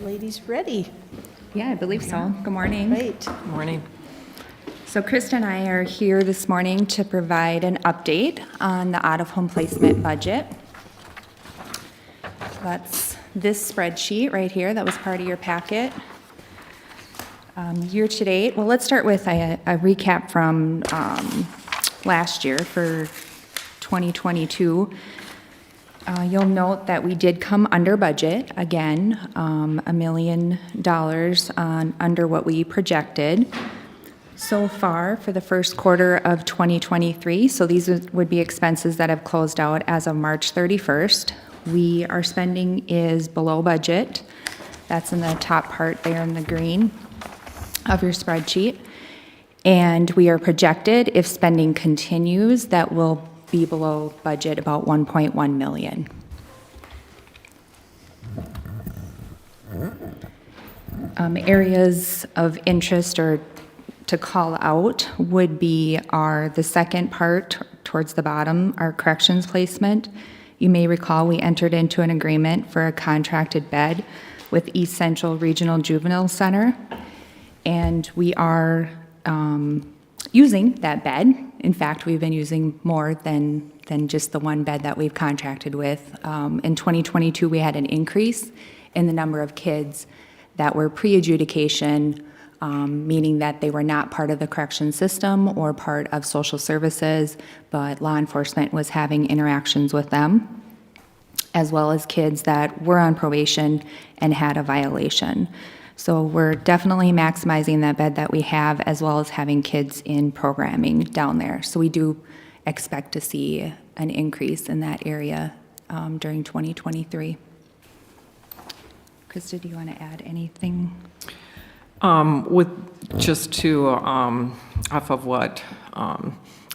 Ladies ready? Yeah, I believe so. Good morning. Great. Morning. So Krista and I are here this morning to provide an update on the out-of-home placement budget. That's this spreadsheet right here that was part of your packet. Year to date, well, let's start with a recap from last year for 2022. You'll note that we did come under budget again, $1 million under what we projected. So far for the first quarter of 2023, so these would be expenses that have closed out as of March 31st. Our spending is below budget. That's in the top part there in the green of your spreadsheet. And we are projected, if spending continues, that will be below budget about 1.1 million. Areas of interest or to call out would be the second part towards the bottom, our corrections placement. You may recall we entered into an agreement for a contracted bed with East Central Regional Juvenile Center, and we are using that bed. In fact, we've been using more than just the one bed that we've contracted with. In 2022, we had an increase in the number of kids that were pre-adjudication, meaning that they were not part of the correction system or part of social services, but law enforcement was having interactions with them, as well as kids that were on probation and had a violation. So we're definitely maximizing that bed that we have, as well as having kids in programming down there. So we do expect to see an increase in that area during 2023. Krista, do you want to add anything? With just to off of what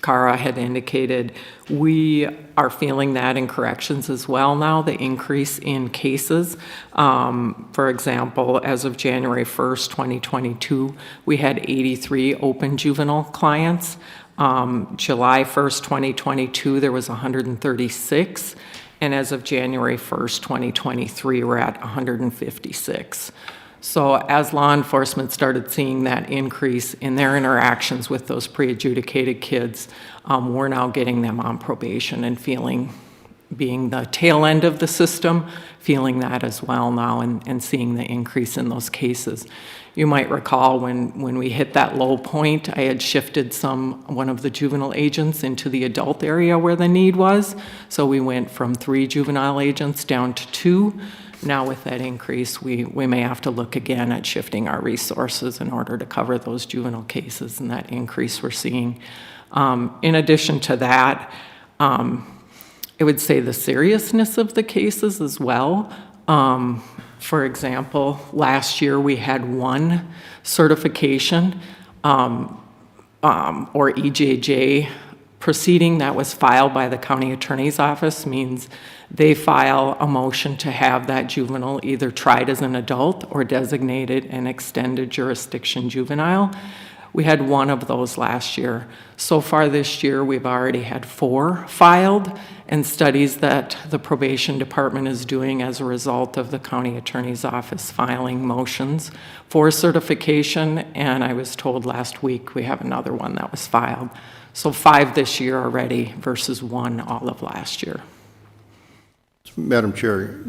Cara had indicated, we are feeling that in corrections as well now, the increase in cases. For example, as of January 1st, 2022, we had 83 open juvenile clients. July 1st, 2022, there was 136. And as of January 1st, 2023, we're at 156. So as law enforcement started seeing that increase in their interactions with those pre-adjudicated kids, we're now getting them on probation and being the tail end of the system, feeling that as well now and seeing the increase in those cases. You might recall when we hit that low point, I had shifted one of the juvenile agents into the adult area where the need was. So we went from 3 juvenile agents down to 2. Now with that increase, we may have to look again at shifting our resources in order to cover those juvenile cases and that increase we're seeing. In addition to that, I would say the seriousness of the cases as well. For example, last year we had 1 certification or EJJ proceeding that was filed by the county attorney's office, means they file a motion to have that juvenile either tried as an adult or designated an extended jurisdiction juvenile. We had 1 of those last year. So far this year, we've already had 4 filed, and studies that the probation department is doing as a result of the county attorney's office filing motions for certification, and I was told last week we have another one that was filed. So 5 this year already versus 1 all of last year. Madam Chair,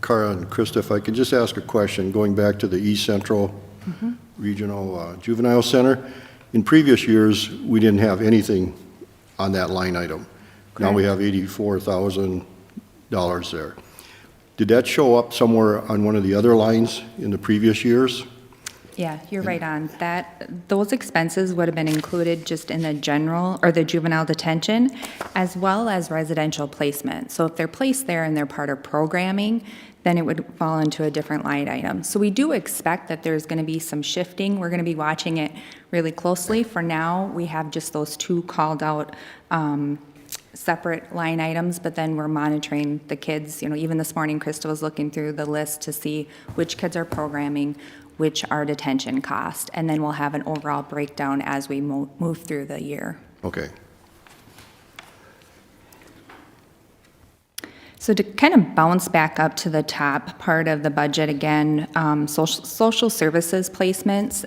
Cara and Krista, if I could just ask a question, going back to the East Central Regional Juvenile Center. In previous years, we didn't have anything on that line item. Correct. Now we have $84,000 there. Did that show up somewhere on one of the other lines in the previous years? Yeah, you're right on that. Those expenses would have been included just in the general or the juvenile detention, as well as residential placement. So if they're placed there and they're part of programming, then it would fall into a different line item. So we do expect that there's going to be some shifting. We're going to be watching it really closely. For now, we have just those 2 called out separate line items, but then we're monitoring the kids. You know, even this morning, Krista was looking through the list to see which kids are programming, which are detention cost, and then we'll have an overall breakdown as we move through the year. Okay. So to kind of bounce back up to the top part of the budget again, social services placements,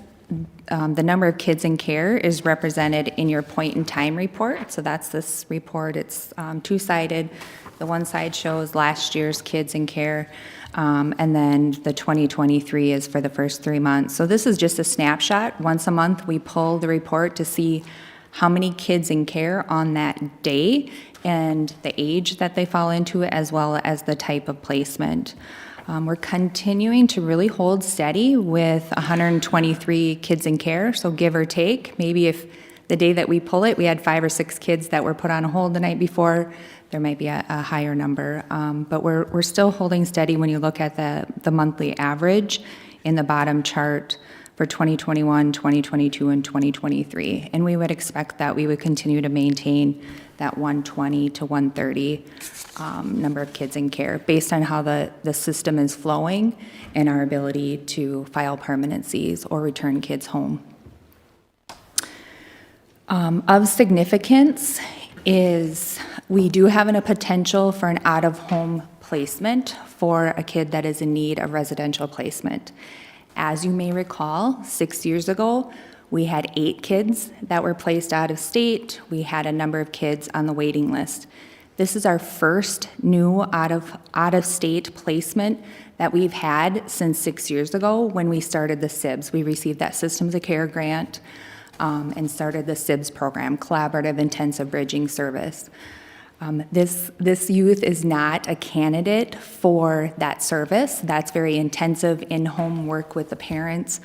the number of kids in care is represented in your point-in-time report. So that's this report. It's two-sided. The one side shows last year's kids in care, and then the 2023 is for the first 3 months. So this is just a snapshot. Once a month, we pull the report to see how many kids in care on that day and the age that they fall into, as well as the type of placement. We're continuing to really hold steady with 123 kids in care, so give or take. Maybe if the day that we pull it, we had 5 or 6 kids that were put on hold the night before, there might be a higher number. But we're still holding steady when you look at the monthly average in the bottom chart for 2021, 2022, and 2023. And we would expect that we would continue to maintain that 120 to 130 number of kids in care based on how the system is flowing and our ability to file permanencies or return kids home. Of significance is we do have a potential for an out-of-home placement for a kid that is in need of residential placement. As you may recall, 6 years ago, we had 8 kids that were placed out of state. We had a number of kids on the waiting list. This is our first new out-of-state placement that we've had since 6 years ago when we started the SIBS. We received that Systems of Care grant and started the SIBS program, Collaborative Intensive Bridging Service. This youth is not a candidate for that service. That's very intensive in-home work with the parents.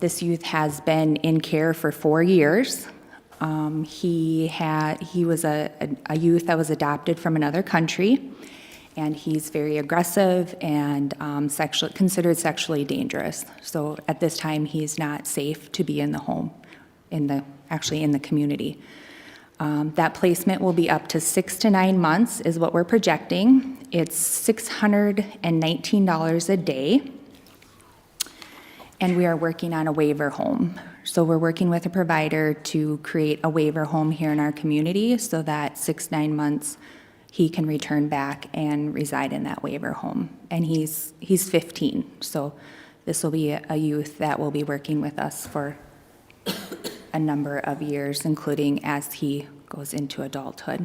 This youth has been in care for 4 years. He was a youth that was adopted from another country, and he's very aggressive and considered sexually dangerous. So at this time, he's not safe to be in the home, actually in the community. That placement will be up to 6 to 9 months is what we're projecting. It's $619 a day. And we are working on a waiver home. So we're working with a provider to create a waiver home here in our community so that 6, 9 months he can return back and reside in that waiver home. And he's 15, so this will be a youth that will be working with us for a number of years, including as he goes into adulthood.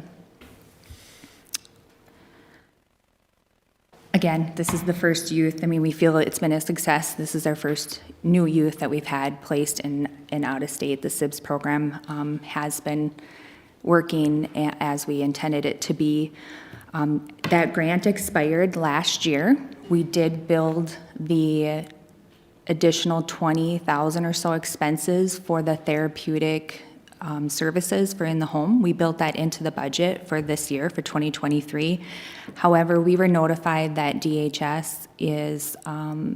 Again, this is the first youth. I mean, we feel it's been a success. This is our first new youth that we've had placed in out of state. The SIBS program has been working as we intended it to be. That grant expired last year. We did build the additional 20,000 or so expenses for the therapeutic services for in the home. We built that into the budget for this year, for 2023. However, we were notified that DHS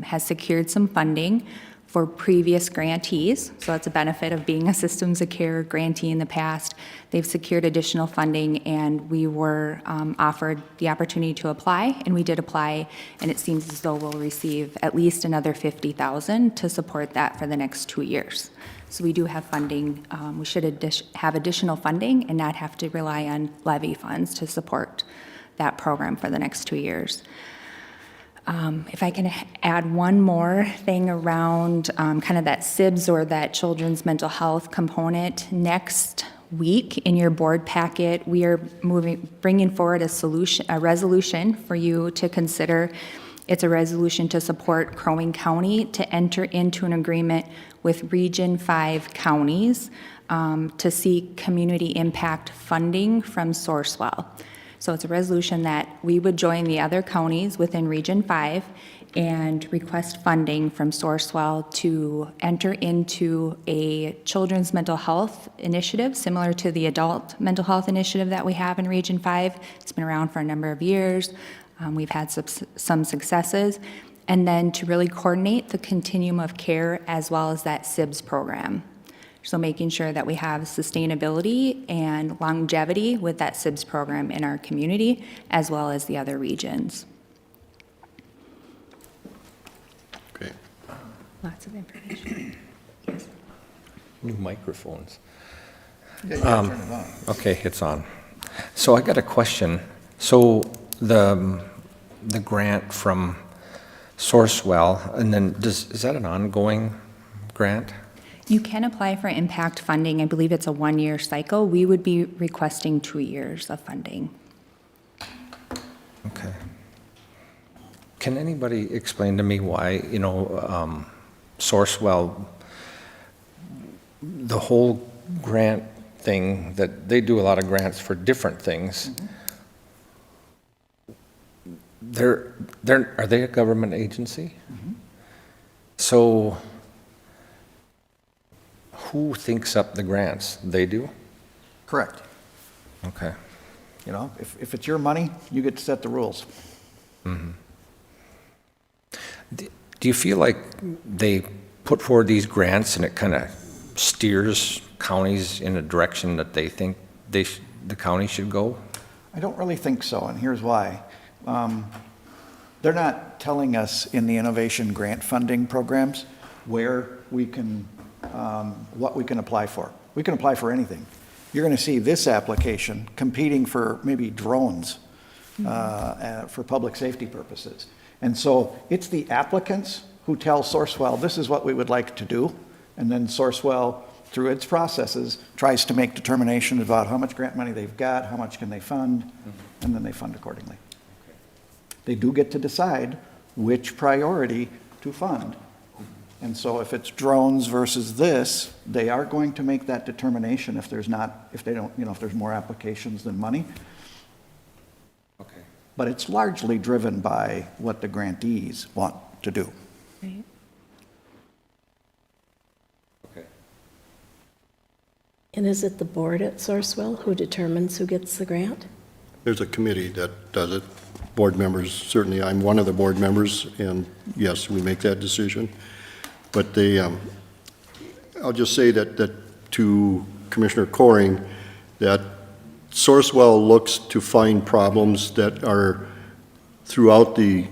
has secured some funding for previous grantees. So that's a benefit of being a Systems of Care grantee in the past. They've secured additional funding, and we were offered the opportunity to apply, and we did apply, and it seems as though we'll receive at least another $50,000 to support that for the next 2 years. So we do have funding. We should have additional funding and not have to rely on levy funds to support that program for the next 2 years. If I can add one more thing around kind of that SIBS or that children's mental health component. Next week in your board packet, we are bringing forward a resolution for you to consider. It's a resolution to support Crow Wing County to enter into an agreement with Region 5 counties to seek community impact funding from Sourcewell. So it's a resolution that we would join the other counties within Region 5 and request funding from Sourcewell to enter into a children's mental health initiative similar to the adult mental health initiative that we have in Region 5. It's been around for a number of years. We've had some successes. And then to really coordinate the continuum of care as well as that SIBS program. So making sure that we have sustainability and longevity with that SIBS program in our community as well as the other regions. Okay. Lots of information. Yes. New microphones. Yeah, you gotta turn it on. Okay, it's on. So I got a question. So the grant from Sourcewell, and then is that an ongoing grant? You can apply for impact funding. I believe it's a one-year cycle. We would be requesting 2 years of funding. Okay. Can anybody explain to me why, Sourcewell, the whole grant thing, that they do a lot of grants for different things. Are they a government agency? So who thinks up the grants? They do? Correct. Okay. You know, if it's your money, you get to set the rules. Do you feel like they put forward these grants and it kind of steers counties in a direction that they think the county should go? I don't really think so, and here's why. They're not telling us in the innovation grant funding programs where we can, what we can apply for. We can apply for anything. You're going to see this application competing for maybe drones for public safety purposes. And so it's the applicants who tell Sourcewell, this is what we would like to do. And then Sourcewell, through its processes, tries to make determination about how much grant money they've got, how much can they fund, and then they fund accordingly. They do get to decide which priority to fund. And so if it's drones versus this, they are going to make that determination if there's more applications than money. Okay. But it's largely driven by what the grantees want to do. Right. Okay. And is it the board at Sourcewell who determines who gets the grant? There's a committee that does it. Board members, certainly I'm one of the board members, and yes, we make that decision. But I'll just say that to Commissioner Coring, that Sourcewell looks to find problems that are throughout the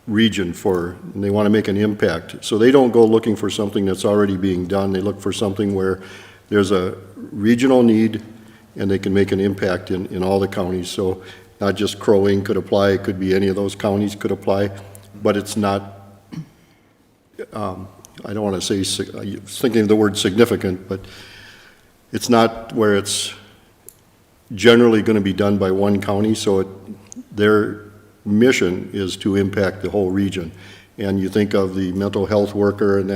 region and they want to make an impact. So they don't go looking for something that's already being done. They look for something where there's a regional need and they can make an impact in all the counties. So not just Crow Wing could apply, it could be any of those counties could apply, but it's not, I don't want to say, I was thinking of the word significant, but it's not where it's generally going to be done by one county, so their mission is to impact the whole region. And you think of the mental health worker and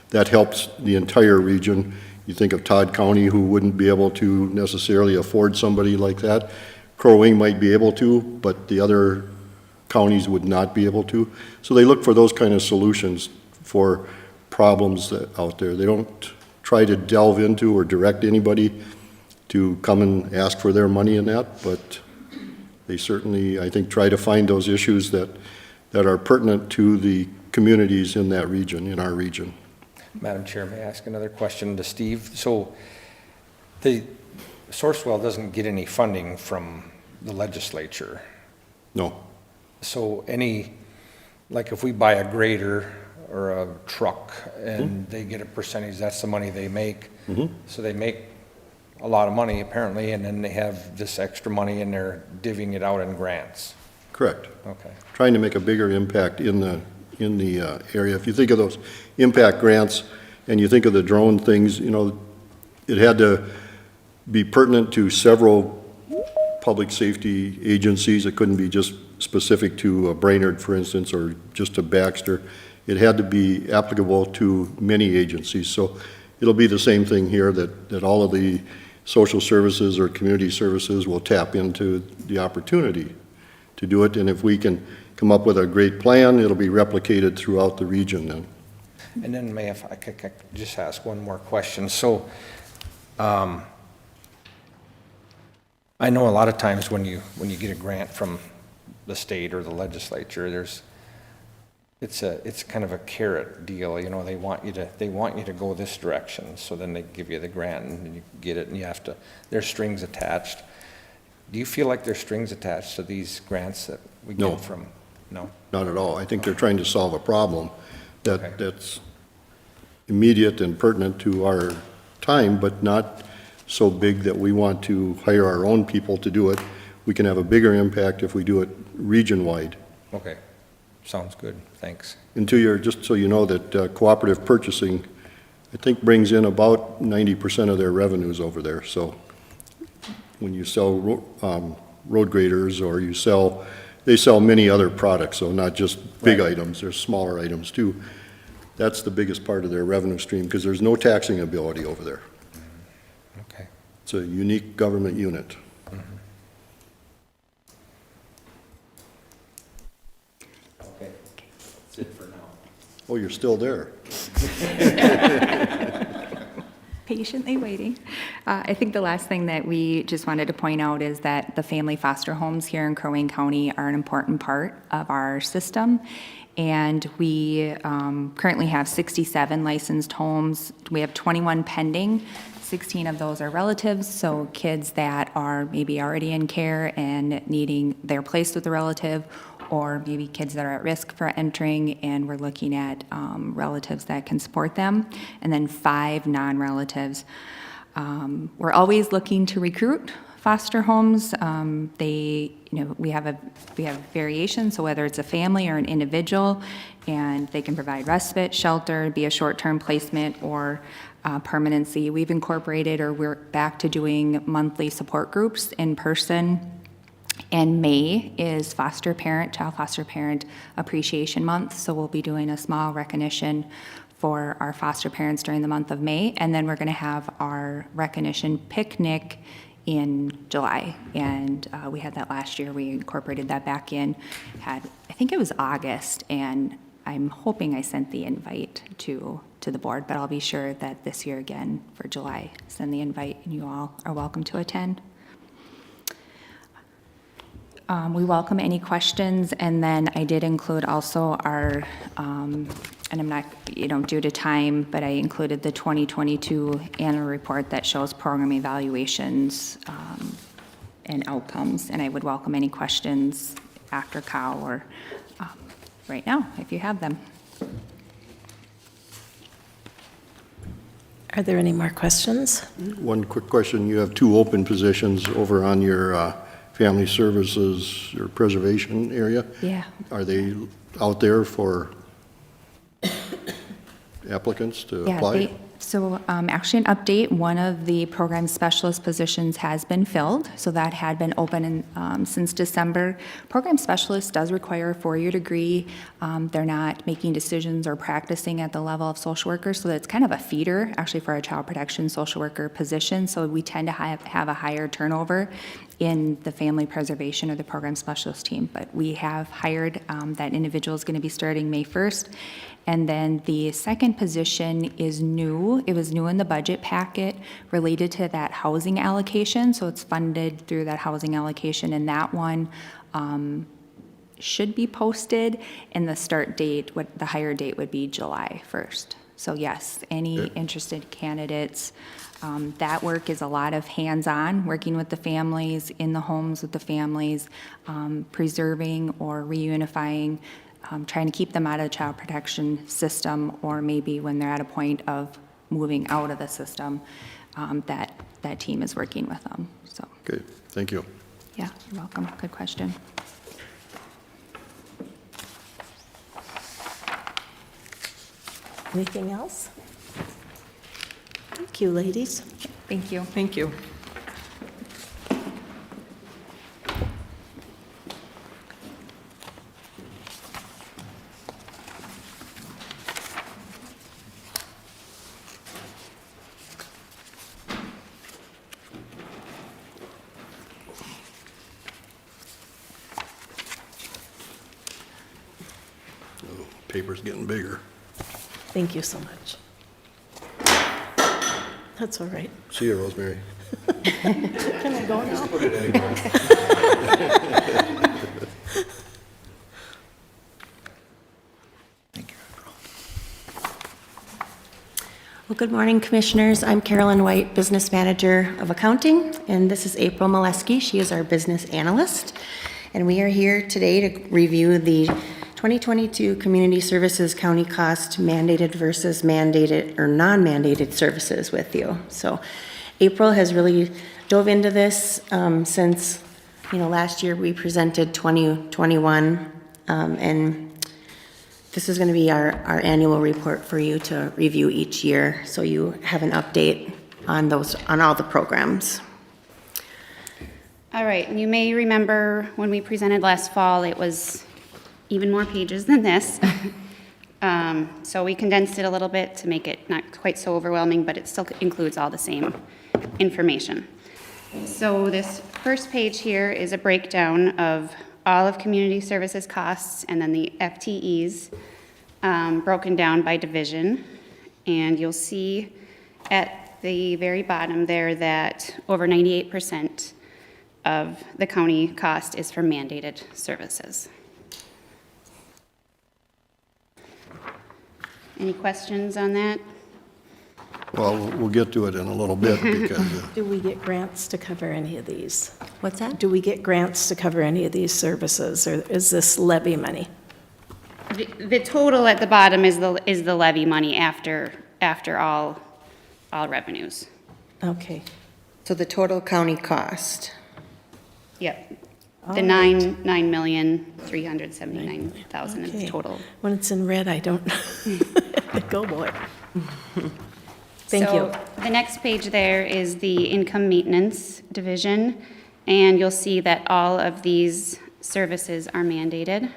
that helps the entire region. You think of Todd County, who wouldn't be able to necessarily afford somebody like that. Crow Wing might be able to, but the other counties would not be able to. So they look for those kind of solutions for problems out there. They don't try to delve into or direct anybody to come and ask for their money in that, but they certainly, I think, try to find those issues that are pertinent to the communities in that region, in our region. Madam Chair, may I ask another question to Steve? So the Sourcewell doesn't get any funding from the legislature. No. So like if we buy a grader or a truck and they get a percentage, that's the money they make. So they make a lot of money apparently, and then they have this extra money and they're divvying it out in grants. Correct. Okay. Trying to make a bigger impact in the area. If you think of those impact grants and you think of the drone things, it had to be pertinent to several public safety agencies. It couldn't be just specific to Brainerd, for instance, or just to Baxter. It had to be applicable to many agencies. So it'll be the same thing here, that all of the social services or community services will tap into the opportunity to do it. And if we can come up with a great plan, it'll be replicated throughout the region then. And then if I could just ask one more question. So I know a lot of times when you get a grant from the state or the legislature, it's kind of a carrot deal. They want you to go this direction. So then they give you the grant and you get it, and there's strings attached. Do you feel like there's strings attached to these grants that we No. get from? No. Not at all. I think they're trying to solve a problem Okay. that's immediate and pertinent to our time, but not so big that we want to hire our own people to do it. we can have a bigger impact if we do it region-wide. Okay, sounds good, thanks. And just so you know that cooperative purchasing, I think, brings in about 90% of their revenues over there. So when you sell road graders, or they sell many other products, so not just big Right. items, there's smaller items too. That's the biggest part of their revenue stream, because there's no taxing ability over there. Okay. It's a unique government unit. Okay, that's it for now. Oh, you're still there? Patiently waiting. I think the last thing that we just wanted to point out is that the family foster homes here in Crow Wing County are an important part of our system. And we currently have 67 licensed homes. We have 21 pending. 16 of those are relatives, so kids that are maybe already in care and needing their place with a relative, or maybe kids that are at risk for entering, and we're looking at relatives that can support them, and then 5 non-relatives. We're always looking to recruit foster homes. We have variation, so whether it's a family or an individual, and they can provide respite, shelter, be a short-term placement, or permanency. We've incorporated, or we're back to doing monthly support groups in person. And May is Child Foster Parent Appreciation Month, so we'll be doing a small recognition for our foster parents during the month of May, and then we're going to have our recognition picnic in July, and we had that last year. We incorporated that back in, I think it was August, and I'm hoping I sent the invite to the board, but I'll be sure that this year again for July, send the invite, and you all are welcome to attend. We welcome any questions, and then I did include also our, and I'm not, due to time, but I included the 2022 annual report that shows program evaluations and outcomes, and I would welcome any questions after Kyle or right now, if you have them. Are there any more questions? One quick question. You have 2 open positions over on your family services or preservation area. Yeah. Are they out there for applicants to apply? Actually, an update, one of the program specialist positions has been filled, so that had been open since December. Program specialist does require a 4-year degree. They're not making decisions or practicing at the level of social worker, so it's kind of a feeder, actually, for a child protection social worker position, so we tend to have a higher turnover in the family preservation or the program specialist team. But we have hired, that individual is going to be starting May 1st. And then the second position is new. It was new in the budget packet related to that housing allocation. So it's funded through that housing allocation, and that one should be posted. And the start date, the hire date would be July 1st. So yes, any interested candidates. That work is a lot of hands-on, working with the families, in the homes with the families, preserving or reunifying, trying to keep them out of the child protection system, or maybe when they're at a point of moving out of the system, that team is working with them. So, Okay, thank you. yeah, you're welcome. Good question. Anything else? Thank you, ladies. Thank you. Thank you. Paper's getting bigger. Thank you so much. That's all right. See you, Rosemary. Can I go now? Thank you. Well, good morning, Commissioners. I'm Carolyn White, Business Manager of Accounting, and this is April Molesky. She is our Business Analyst. And we are here today to review the 2022 Community Services County Cost mandated versus mandated or non-mandated services with you. So April has really dove into this since last year we presented 2021, and this is going to be our annual report for you to review each year, so you have an update on all the programs. All right, and you may remember when we presented last fall, it was even more pages than this. So we condensed it a little bit to make it not quite so overwhelming, but it still includes all the same information. So this first page here is a breakdown of all of community services costs and then the FTEs broken down by division. And you'll see at the very bottom there that over 98% of the county cost is for mandated services. Any questions on that? Well, we'll get to it in a little bit because Do we get grants to cover any of these? What's that? Do we get grants to cover any of these services, or is this levy money? The total at the bottom is the levy money after all revenues. Okay. So the total county cost. Yep. All The right. 9,379,000 is Okay. the total. When it's in red, I don't, go boy. Thank you. So the next page there is the income maintenance division, and you'll see that all of these services are mandated.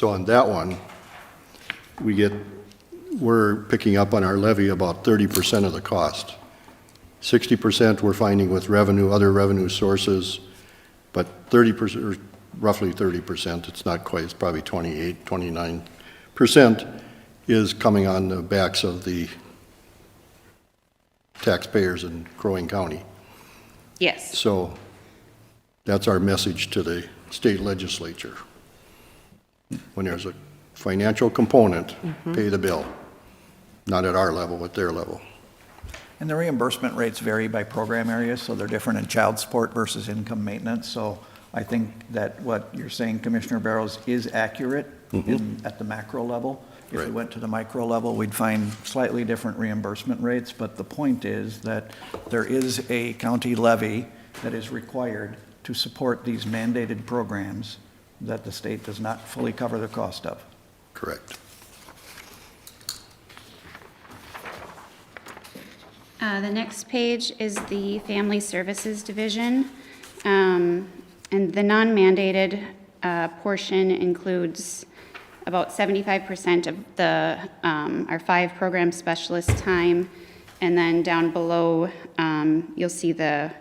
so on that one, we're picking up on our levy about 30% of the cost. 60% we're finding with revenue, other revenue sources, but 30%, or roughly 30%, it's not quite, it's probably 28, 29%, is coming on the backs of the taxpayers in Crow Wing County. Yes. So that's our message to the state legislature. When there's a financial component, pay the bill. Not at our level, at their level. And the reimbursement rates vary by program areas, so they're different in child support versus income maintenance. So I think that what you're saying, Commissioner Barrows, is accurate at the macro level. If we Right. went to the micro level, we'd find slightly different reimbursement rates, but the point is that there is a county levy that is required to support these mandated programs that the state does not fully cover the cost of. Correct. The next page is the Family Services Division. And the non-mandated portion includes about 75% of our 5 program specialist time. And then down below, you'll see the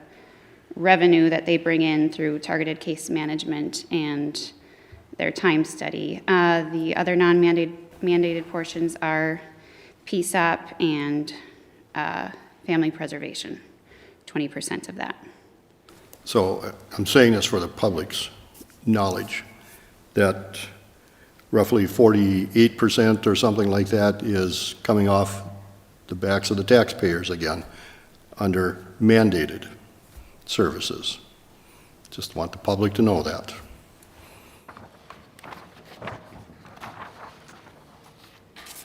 revenue that they bring in through targeted case management and their time study. The other non-mandated portions are PSOP and family preservation, 20% of that. So I'm saying this for the public's knowledge, that roughly 48% or something like that is coming off the backs of the taxpayers again, under mandated services. Just want the public to know that.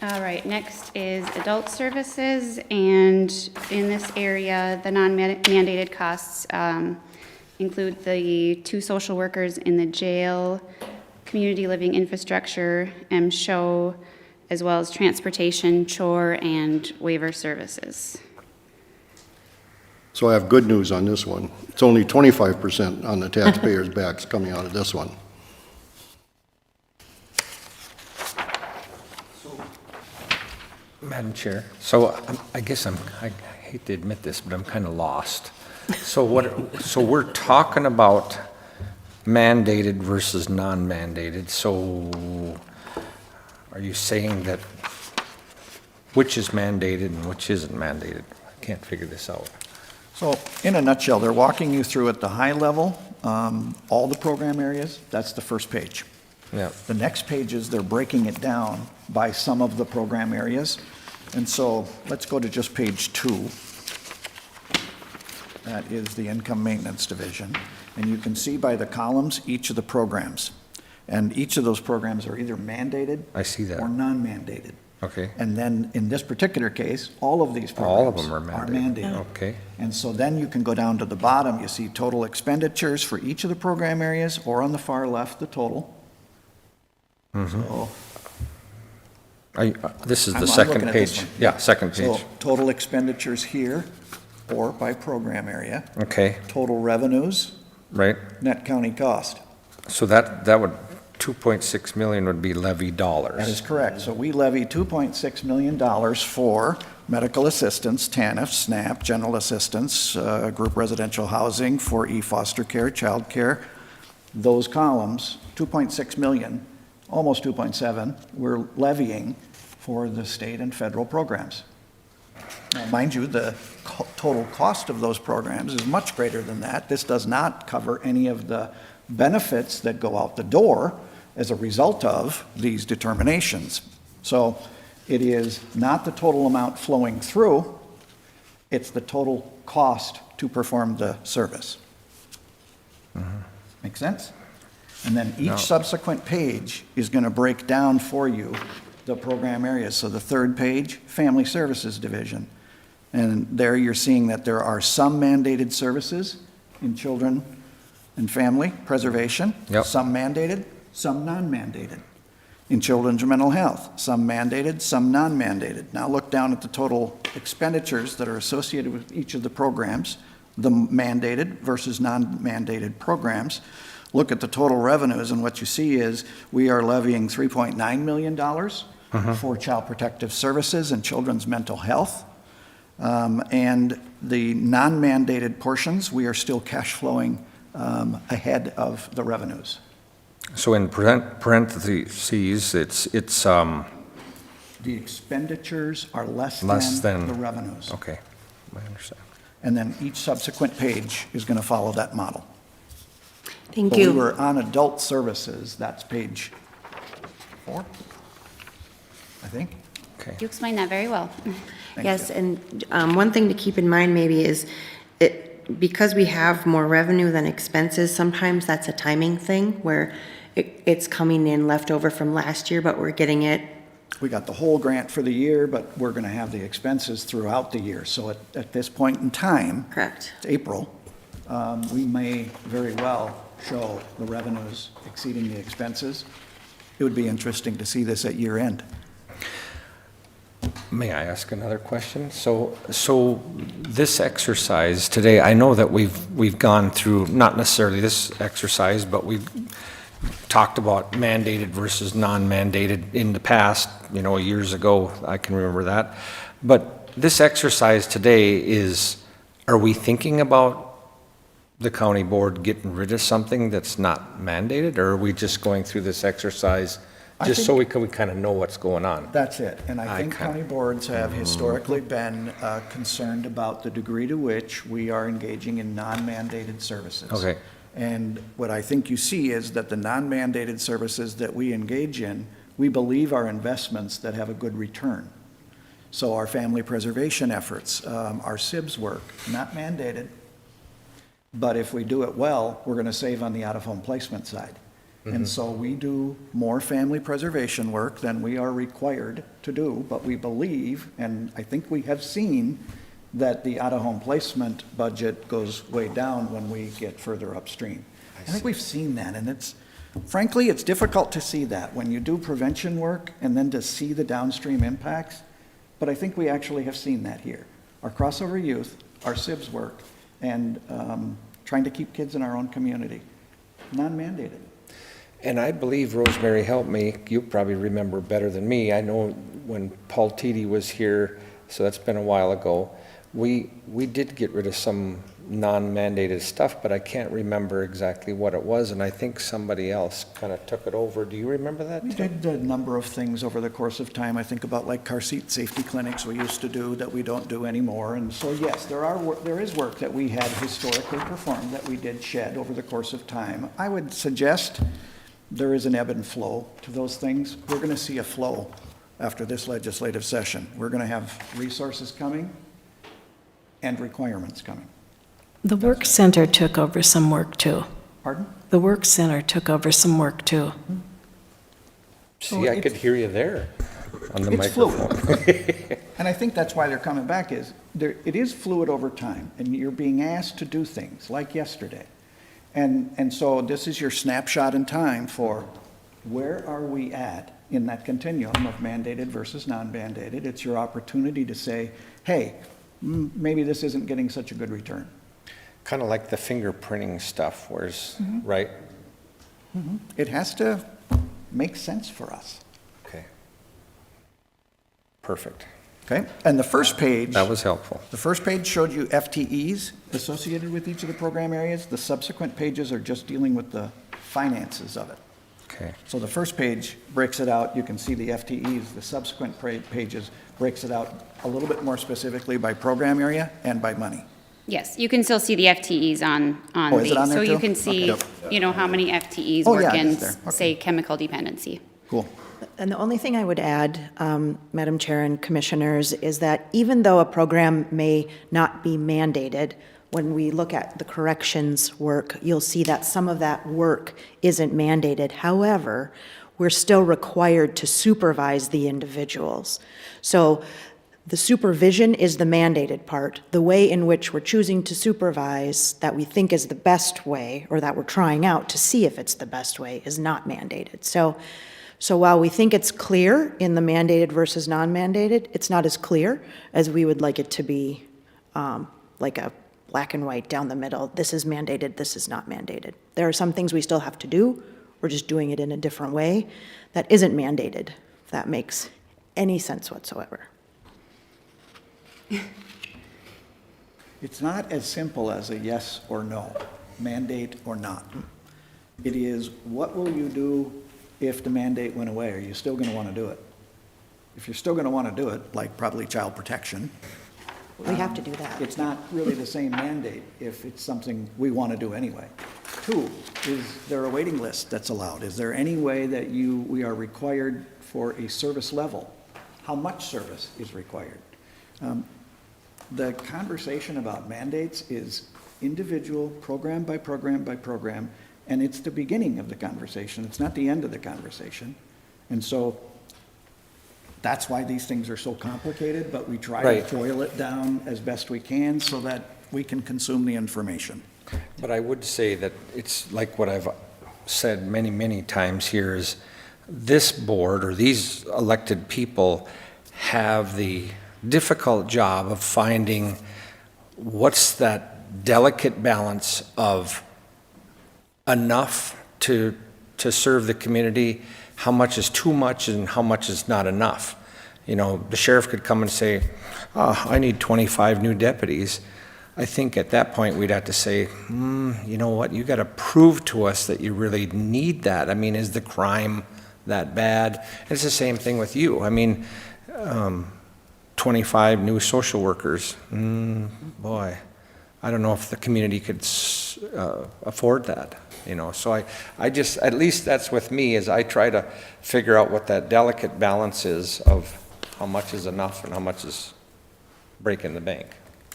All right, next is adult services, and in this area, the non-mandated costs include the 2 social workers in the jail, community living infrastructure, MSHO, as well as transportation, chore, and waiver services. So I have good news on this one. It's only 25% on the taxpayers' backs coming out of this one. Madam Chair, so I guess I hate to admit this, but I'm kind of lost. So we're talking about mandated versus non-mandated, so are you saying that which is mandated and which isn't mandated? I can't figure this out. So in a nutshell, they're walking you through at the high level, all the program areas. That's the first page. Yeah. The next page is they're breaking it down by some of the program areas. And so let's go to just page 2. That is the income maintenance division. And you can see by the columns each of the programs. And each of those programs are either mandated I see that. or non-mandated. Okay. And then in this particular case, all of these All of programs them are are mandated. mandated. Okay. And so then you can go down to the bottom, you see total expenditures for each of the program areas, or on the far left, the total. So This is I'm the looking second at this page. one. Yeah, second So page. total expenditures here, or by program area, Okay, total revenues, right. net county cost. So that would, 2.6 million would be levy dollars. That is correct. So we levy $2.6 million for medical assistance, TANF, SNAP, general assistance, group residential housing, for e-foster care, child care. Those columns, 2.6 million, almost 2.7, we're levying for the state and federal programs. Now, mind you, the total cost of those programs is much greater than that. This does not cover any of the benefits that go out the door as a result of these determinations. So it is not the total amount flowing through, it's the total cost to perform the service. Make sense? And then each subsequent page is going to break down for you the program areas. So the third page, Family Services Division. And there you're seeing that there are some mandated services in children and family preservation. Yep. Some mandated, some non-mandated. In children's mental health, some mandated, some non-mandated. Now look down at the total expenditures that are associated with each of the programs, the mandated versus non-mandated programs. Look at the total revenues, and what you see is we are levying $3.9 million for child protective services and children's mental health. And the non-mandated portions, we are still cash flowing ahead of the revenues. So in parentheses, it's, The expenditures are less Less than than- the revenues. okay, I understand. And then each subsequent page is going to follow that model. Thank So we you. were on adult services, that's page 4, I think. Okay. You explained that very well. Thank Yes, you. and one thing to keep in mind maybe is, because we have more revenue than expenses, sometimes that's a timing thing where it's coming in leftover from last year, but we're getting it. We got the whole grant for the year, but we're going to have the expenses throughout the year. So at this point in time, Correct. it's April, we may very well show the revenues exceeding the expenses. It would be interesting to see this at year end. May I ask another question? So this exercise today, I know that we've gone through, not necessarily this exercise, but we've talked about mandated versus non-mandated in the past, years ago, I can remember that. But this exercise today is, are we thinking about the county board getting rid of something that's not mandated, or are we just going through this exercise just so we kind of know what's going on? That's it. And I I think kinda- county boards have historically been concerned about the degree to which we are engaging in non-mandated services. Okay. And what I think you see is that the non-mandated services that we engage in, we believe are investments that have a good return. So our family preservation efforts, our SIBS work, not mandated, but if we do it well, we're going to save on the out-of-home placement side. And so we do more family preservation work than we are required to do, but we believe, and I think we have seen, that the out-of-home placement budget goes way down when we get further upstream. I think we've seen that, and frankly, it's difficult to see that when you do prevention work and then to see the downstream impacts, but I think we actually have seen that here. Our crossover youth, our SIBS work, and trying to keep kids in our own community, non-mandated. And I believe, Rosemary, help me, you probably remember better than me. I know when Paul Teedy was here, so that's been a while ago, we did get rid of some non-mandated stuff, but I can't remember exactly what it was, and I think somebody else kind of took it over. Do you remember that? We Tim? did a number of things over the course of time. I think about like car seat safety clinics we used to do that we don't do anymore. And so, yes, there is work that we had historically performed that we did shed over the course of time. I would suggest there is an ebb and flow to those things. We're going to see a flow after this legislative session. We're going to have resources coming and requirements coming. The work center took over some work too. Pardon? The work center took over some work too. See, I could hear you there. on the It's microphone. fluid. And I think that's why they're coming back is, it is fluid over time, and you're being asked to do things, like yesterday. And so this is your snapshot in time for where are we at in that continuum of mandated versus non-mandated. It's your opportunity to say, hey, maybe this isn't getting such a good return. Kind of like the fingerprinting stuff, where's, right? It has to make sense for us, Okay. Perfect. okay? And the first page. That was helpful. The first page showed you FTEs associated with each of the program areas. The subsequent pages are just dealing with the finances of it. Okay. So the first page breaks it out, you can see the FTEs. The subsequent pages breaks it out a little bit more specifically by program area and by money. Yes, you can still see the FTEs on Oh, is it on these. there So you too? can see, Okay. you know, how many FTEs Oh, yeah, work it in, is there. Okay. say, chemical dependency. Cool. And the only thing I would add, Madam Chair and Commissioners, is that even though a program may not be mandated, when we look at the corrections work, you'll see that some of that work isn't mandated. However, we're still required to supervise the individuals. So the supervision is the mandated part. The way in which we're choosing to supervise that we think is the best way, or that we're trying out to see if it's the best way, is not mandated. So while we think it's clear in the mandated versus non-mandated, it's not as clear as we would like it to be, like a black and white down the middle. This is mandated, this is not mandated. There are some things we still have to do. We're just doing it in a different way that isn't mandated, if that makes any sense whatsoever. It's not as simple as a yes or no, mandate or not. It is, what will you do if the mandate went away? Are you still going to want to do it? If you're still going to want to do it, like probably child protection, We have to do that. it's not really the same mandate if it's something we want to do anyway. Two, is there a waiting list that's allowed? Is there any way that we are required for a service level? How much service is required? The conversation about mandates is individual, program by program by program, and it's the beginning of the conversation. It's not the end of the conversation. And so that's why these things are so complicated, but we try Right. to boil it down as best we can so that we can consume the information. But I would say that it's like what I've said many, many times here is this board or these elected people have the difficult job of finding what's that delicate balance of enough to serve the community, how much is too much and how much is not enough. You know, the sheriff could come and say, I need 25 new deputies. I think at that point we'd have to say, you know what, you got to prove to us that you really need that. I mean, is the crime that bad? And it's the same thing with you. I mean, 25 new social workers, boy, I don't know if the community could afford that, you know. So I just, at least that's with me, is I try to figure out what that delicate balance is of how much is enough and how much is breaking the bank.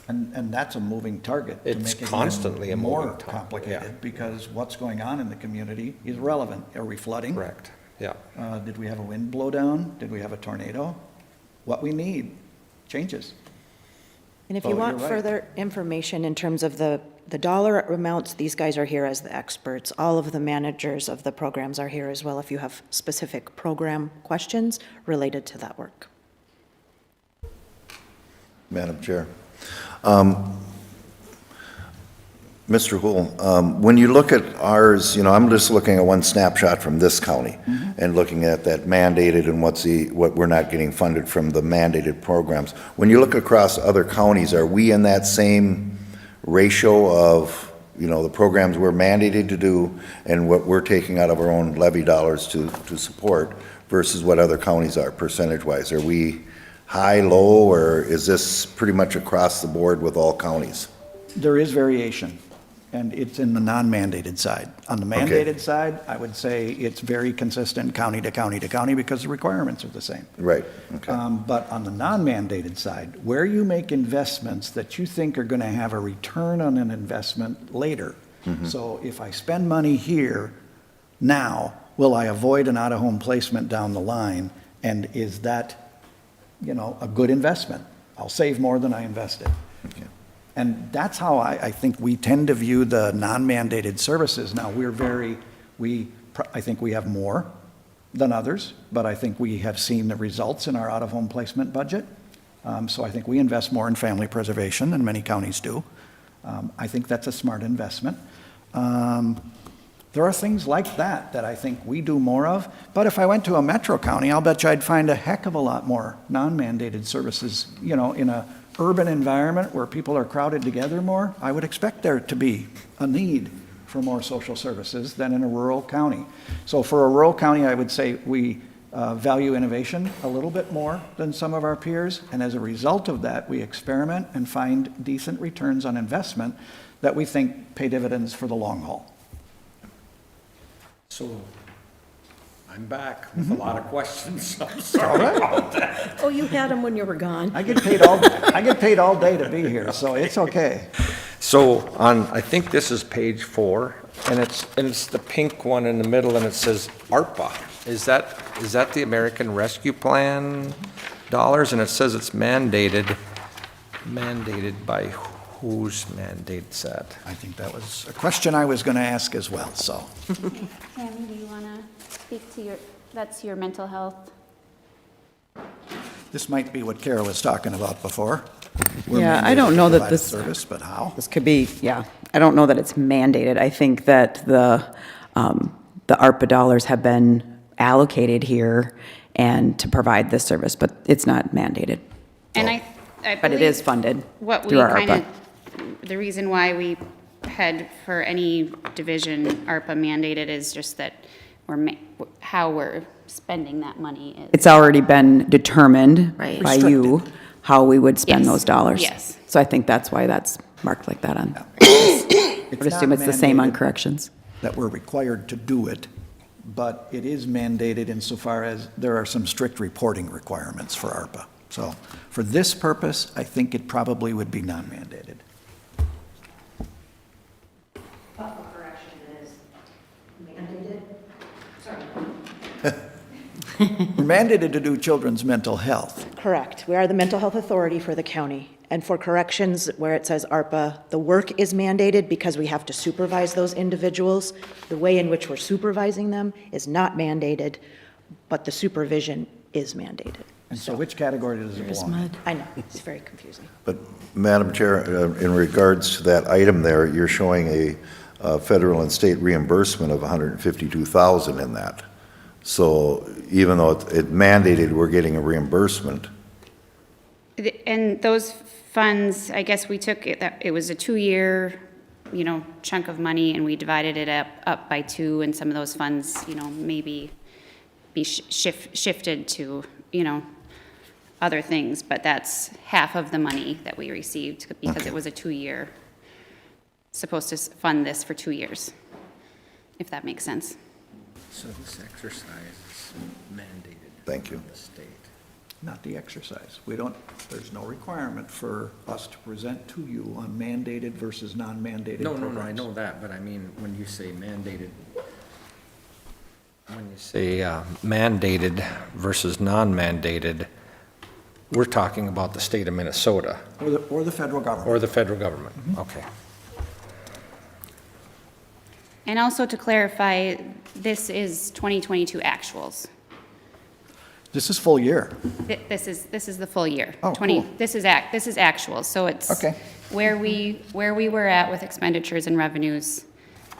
And that's a moving target. to It's make it even constantly a moving more target, complicated, yeah. because what's going on in the community is relevant. Are we flooding? Correct, yeah. Did we have a wind blow down? Did we have a tornado? What we need changes. And if Oh, you you're want right. further information in terms of the dollar amounts, these guys are here as the experts. All of the managers of the programs are here as well if you have specific program questions related to that work. Madam Chair. Mr. Hool, when you look at ours, you know, I'm just looking at one snapshot from this county and looking at that mandated and what we're not getting funded from the mandated programs. When you look across other counties, are we in that same ratio of, you know, the programs we're mandated to do and what we're taking out of our own levy dollars to support versus what other counties are percentage-wise? Are we high, low, or is this pretty much across the board with all counties? There is variation, and it's in the non-mandated side. On the Okay. mandated side, I would say it's very consistent county to county to county because the requirements are the same. Right, okay. But on the non-mandated side, where you make investments that you think are going to have a return on an investment later. So if I spend money here now, will I avoid an out-of-home placement down the line? And is that, a good investment? I'll save more than I invested. And that's how I think we tend to view the non-mandated services. Now, I think we have more than others, but I think we have seen the results in our out-of-home placement budget. So I think we invest more in family preservation than many counties do. I think that's a smart investment. There are things like that I think we do more of. But if I went to a metro county, I'll bet you I'd find a heck of a lot more non-mandated services, in a urban environment where people are crowded together more. I would expect there to be a need for more social services than in a rural county. So for a rural county, I would say we value innovation a little bit more than some of our peers. And as a result of that, we experiment and find decent returns on investment that we think pay dividends for the long haul. So I'm back with a lot of questions. I'm sorry about that. Oh, you had them when you were gone. I get paid all day to be here, so it's okay. So I think this is page 4, and it's the pink one in the middle, and it says ARPA. Is that the American Rescue Plan dollars? And it says it's mandated by whose mandate's that? I think that was a question I was going to ask as well, so. Tammy, do you want to speak to that's your mental health? This might be what Kara was talking about before. Yeah, I don't know that Provide this- Service, but how? This could be, yeah, I don't know that it's mandated. I think that the ARPA dollars have been allocated here and to provide this service, but it's not mandated. And I But it believe is funded what we through our kind ARPA. of, the reason why we had for any division ARPA mandated is just that how we're spending that money is. It's already been determined Right. by you how we would spend Yes, those dollars. yes. So I think that's why that's marked like that on. I would assume it's the same on mandated corrections. That we're required to do it, but it is mandated insofar as there are some strict reporting requirements for ARPA. So for this purpose, I think it probably would be non-mandated. We're mandated to do children's mental health. Correct. We are the mental health authority for the county. And for corrections, where it says ARPA, the work is mandated because we have to supervise those individuals. The way in which we're supervising them is not mandated, but the supervision is mandated. And so which category does it belong in? I know, it's very confusing. But, Madam Chair, in regards to that item there, you're showing a federal and state reimbursement of $152,000 in that. So even though it's mandated, we're getting a reimbursement. And those funds, I guess we took it, that it was a 2-year, chunk of money, and we divided it up by 2, and some of those funds, maybe be shifted to, other things, but that's half of the money that we received because it was a 2-year, supposed to fund this for 2 years, if that makes sense. So this exercise is mandated. Thank you. by the state. Not the exercise. There's no requirement for us to present to you on mandated versus non-mandated No, programs. I know that, but I mean, when you say mandated, mandated versus non-mandated, we're talking about the state of Minnesota Or the federal government. or the federal government. Okay. And also to clarify, this is 2022 actuals. This is full year. This is the full year. Oh, cool. This is actual, so it's Okay. where we were at with expenditures and revenues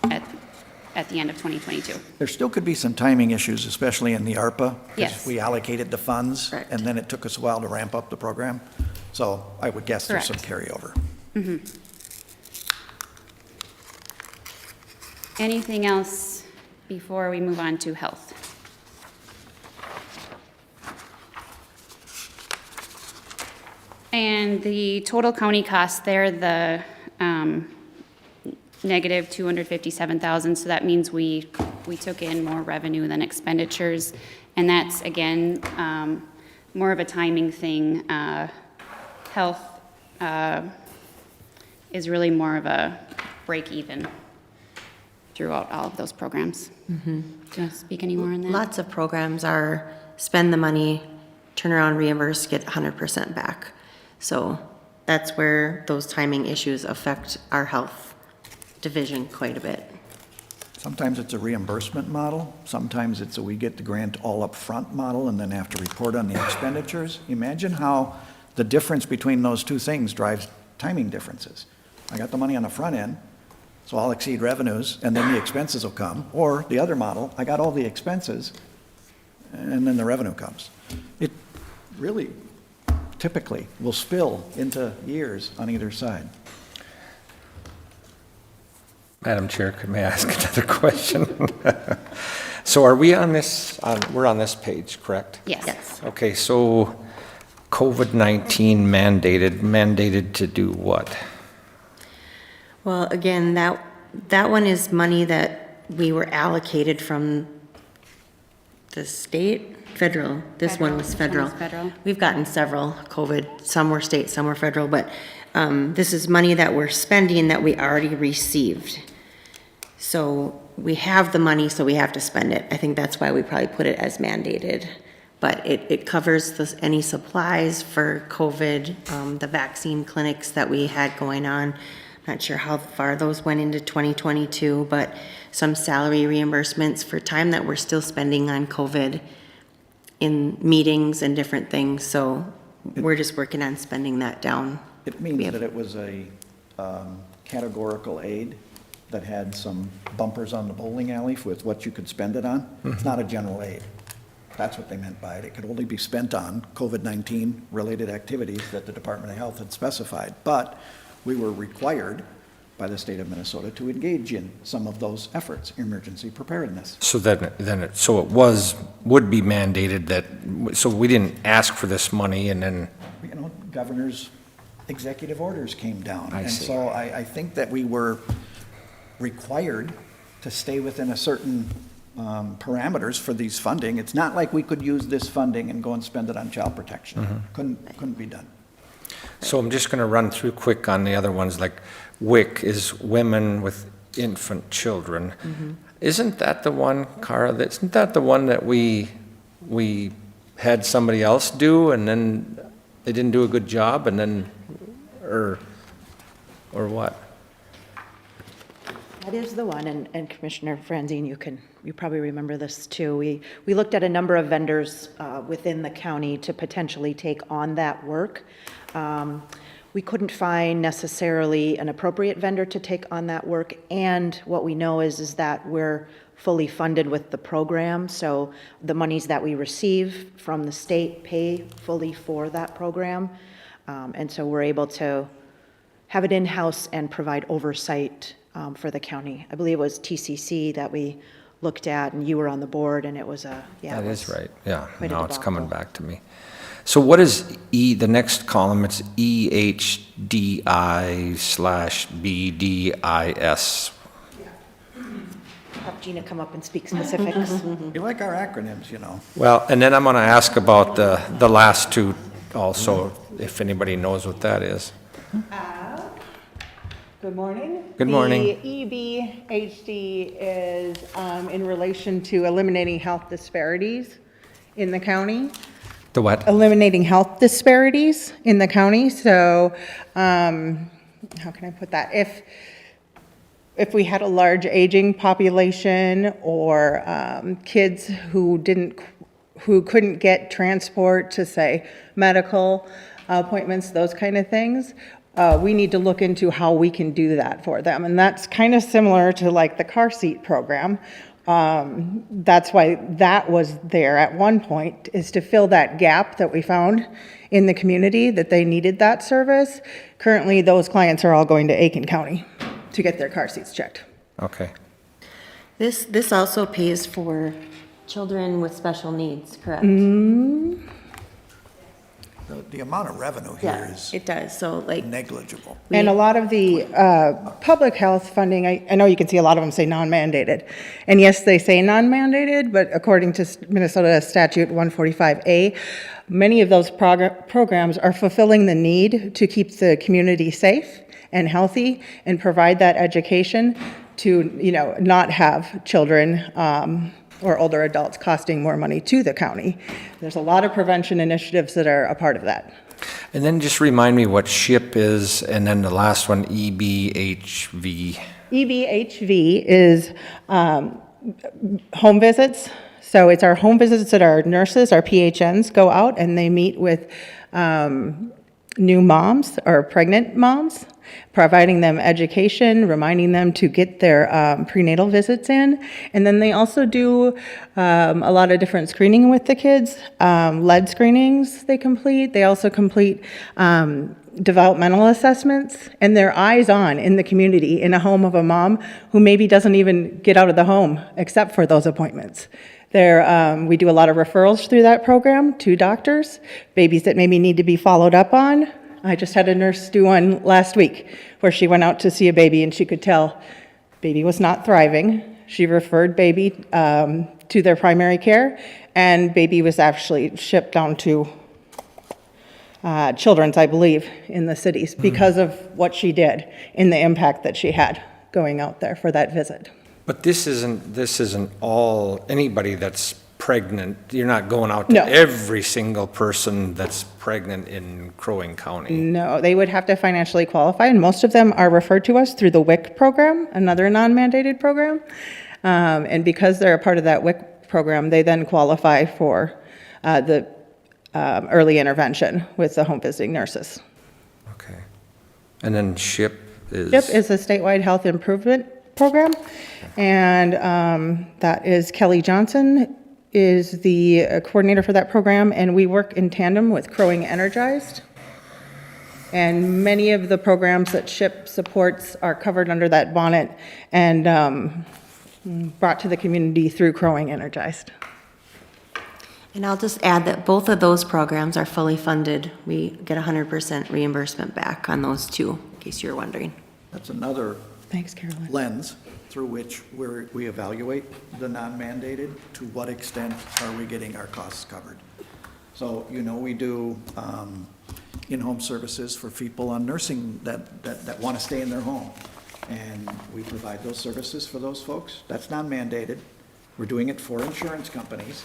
at the end of 2022. There still could be some timing issues, especially in the ARPA. 'Cause Yes. we allocated the funds, Correct. and then it took us a while to ramp up the program. So I would guess there's some Correct. carryover. Anything else before we move on to health? And the total county cost there, the negative 257,000, so that means we took in more revenue than expenditures, and that's, again, more of a timing thing. Health is really more of a break even throughout all of those programs. Do you want to speak any more on that? Lots of programs are spend the money, turn around, reimburse, get 100% back. So that's where those timing issues affect our health division quite a bit. Sometimes it's a reimbursement model, sometimes it's a we get the grant all up front model and then have to report on the expenditures. Imagine how the difference between those two things drives timing differences. I got the money on the front end, so I'll exceed revenues, and then the expenses will come. Or the other model, I got all the expenses, and then the revenue comes. It really typically will spill into years on either side. Madam Chair, may I ask another question? So are we on this, we're on this page, correct? Yes. Yes. Okay, so COVID-19 mandated to do what? Well, again, that one is money that we were allocated from the state, federal. This one was Federal. federal. This one was federal. We've gotten several COVID, some were state, some were federal, but this is money that we're spending that we already received. So we have the money, so we have to spend it. I think that's why we probably put it as mandated. But it covers any supplies for COVID, the vaccine clinics that we had going on. Not sure how far those went into 2022, but some salary reimbursements for time that we're still spending on COVID in meetings and different things. So we're just working on spending that down. It means that it was a categorical aid that had some bumpers on the bowling alley with what you could spend it on. It's not a general aid. That's what they meant by it. It could only be spent on COVID-19 related activities that the Department of Health had specified. But we were required by the state of Minnesota to engage in some of those efforts, emergency preparedness. So so it would be mandated that, so we didn't ask for this money and then, You know, governor's executive orders came down. I And see. so I think that we were required to stay within a certain parameters for these funding. It's not like we could use this funding and go and spend it on child protection. Couldn't be done. so I'm just gonna run through quick on the other ones, like WIC is Women with Infant Children. Isn't that the one, Cara, isn't that the one that we had somebody else do and then they didn't do a good job and then, or what? That is the one, and Commissioner Franzine, you probably remember this too. We looked at a number of vendors within the county to potentially take on that work. We couldn't find necessarily an appropriate vendor to take on that work, and what we know is that we're fully funded with the program, so the monies that we receive from the state pay fully for that program, and so we're able to have it in-house and provide oversight for the county. I believe it was TCC that we looked at, and you were on the board, and it was a, yeah. That is right, yeah, quite a now it's coming debacle. back to me. So what is the next column, it's EHDI/BDIS. Have Gina come up and speak specifics. You like our acronyms, you know. Well, and then I'm gonna ask about the last two also, if anybody knows what that is. Good morning. Good morning. The EBHD is in relation to eliminating health disparities in the county. The what? Eliminating health disparities in the county. So, how can I put that? If we had a large aging population or kids who couldn't get transport to, say, medical appointments, those kind of things, we need to look into how we can do that for them. And that's kind of similar to like the car seat program. That's why that was there at one point, is to fill that gap that we found in the community that they needed that service. Currently, those clients are all going to Aiken County to get their car seats checked. Okay. This also pays for children with special needs, correct? The amount of revenue here Yeah, is it does. So like, negligible. And a lot of the public health funding, I know you can see a lot of them say non-mandated. And yes, they say non-mandated, but according to Minnesota Statute 145A, many of those programs are fulfilling the need to keep the community safe and healthy and provide that education to, not have children or older adults costing more money to the county. There's a lot of prevention initiatives that are a part of that. And then just remind me what SHIP is, and then the last one, EBHV. EBHV is home visits. So it's our home visits that our nurses, our PHNs, go out and they meet with new moms or pregnant moms, providing them education, reminding them to get their prenatal visits in. And then they also do a lot of different screening with the kids, lead screenings they complete. They also complete developmental assessments, and they're eyes on in the community in a home of a mom who maybe doesn't even get out of the home except for those appointments. We do a lot of referrals through that program to doctors, babies that maybe need to be followed up on. I just had a nurse do one last week where she went out to see a baby and she could tell baby was not thriving. She referred baby to their primary care, and baby was actually shipped down to Children's, I believe, in the cities because of what she did and the impact that she had going out there for that visit. But this isn't all, anybody that's pregnant, you're not going out to No. every single person that's pregnant in Crow Wing County. No, they would have to financially qualify, and most of them are referred to us through the WIC program, another non-mandated program. And because they're a part of that WIC program, they then qualify for the early intervention with the home visiting nurses. Okay. And then SHIP is? SHIP is a statewide health improvement program, and that is Kelly Johnson is the coordinator for that program, and we work in tandem with Crow Wing Energized. And many of the programs that SHIP supports are covered under that bonnet and brought to the community through Crow Wing Energized. And I'll just add that both of those programs are fully funded. We get 100% reimbursement back on those two, in case you're wondering. That's another Thanks, Carolyn. lens through which we evaluate the non-mandated. To what extent are we getting our costs covered? So, we do in-home services for people on nursing that want to stay in their home. And we provide those services for those folks. That's non-mandated. We're doing it for insurance companies.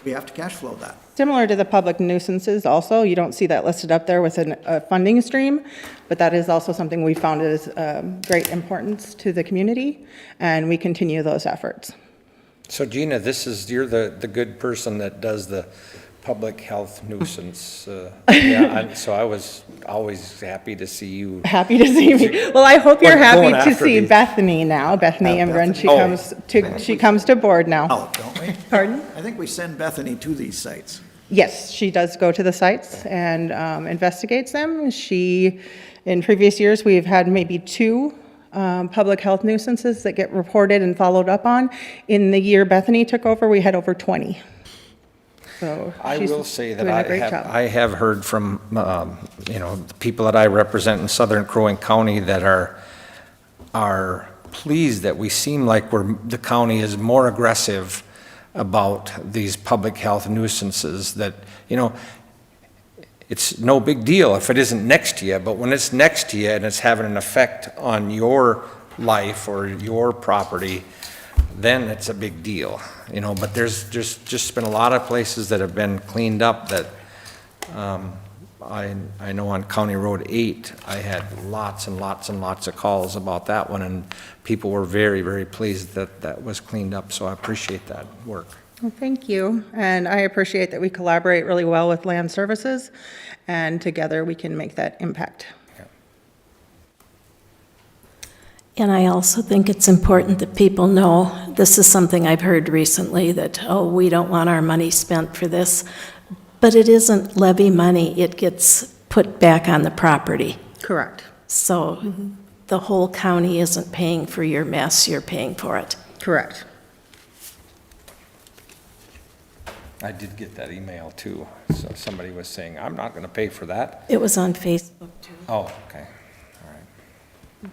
We have to cash flow that. Similar to the public nuisances also, you don't see that listed up there with a funding stream, but that is also something we found is great importance to the community, and we continue those efforts. So Gina, you're the good person that does the public health nuisance. So I was always happy to see you. Happy to see me. Well, I hope you're Going happy to after see these. Bethany now. Bethany Imbrun, Bethany. she comes to board now. Oh, don't we? Pardon? I think we send Bethany to these sites. Yes, she does go to the sites and investigates them. In previous years, we've had maybe 2 public health nuisances that get reported and followed up on. In the year Bethany took over, we had over 20. So I she's will say that doing a great job. I have heard from, the people that I represent in southern Crow Wing County that are pleased that we seem like the county is more aggressive about these public health nuisances, that, it's no big deal if it isn't next to you, but when it's next to you and it's having an effect on your life or your property, then it's a big deal, but there's just been a lot of places that have been cleaned up that, I know on County Road 8, I had lots and lots and lots of calls about that one, and people were very, very pleased that that was cleaned up, so I appreciate that work. Well, thank you, and I appreciate that we collaborate really well with Land Services, and together we can make that impact. And I also think it's important that people know, this is something I've heard recently, that, we don't want our money spent for this. But it isn't levy money, it gets put back on the property. Correct. So the whole county isn't paying for your mess, you're paying for it. Correct. I did get that email too, so somebody was saying, I'm not gonna pay for that. It was on Facebook, too. Oh, okay, all right.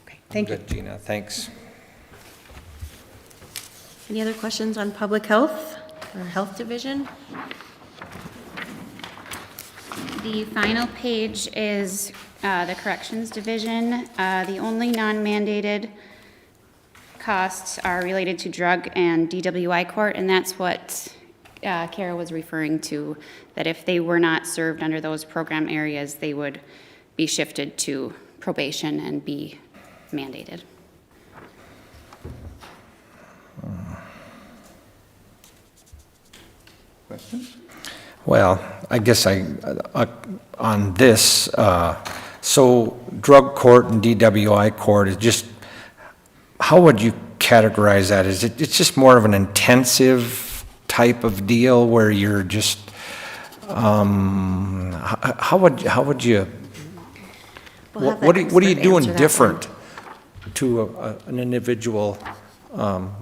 Okay, thank you. Good, Gina, thanks. Any other questions on public health or health division? The final page is the Corrections Division. The only non-mandated costs are related to drug and DWI court, and that's what Kara was referring to, that if they were not served under those program areas, they would be shifted to probation and be mandated. Questions? Well, I guess on this, so drug court and DWI court is just, how would you categorize that? It's just more of an intensive type of deal where you're just, how would you, We'll have what that are you expert doing answer that different to an individual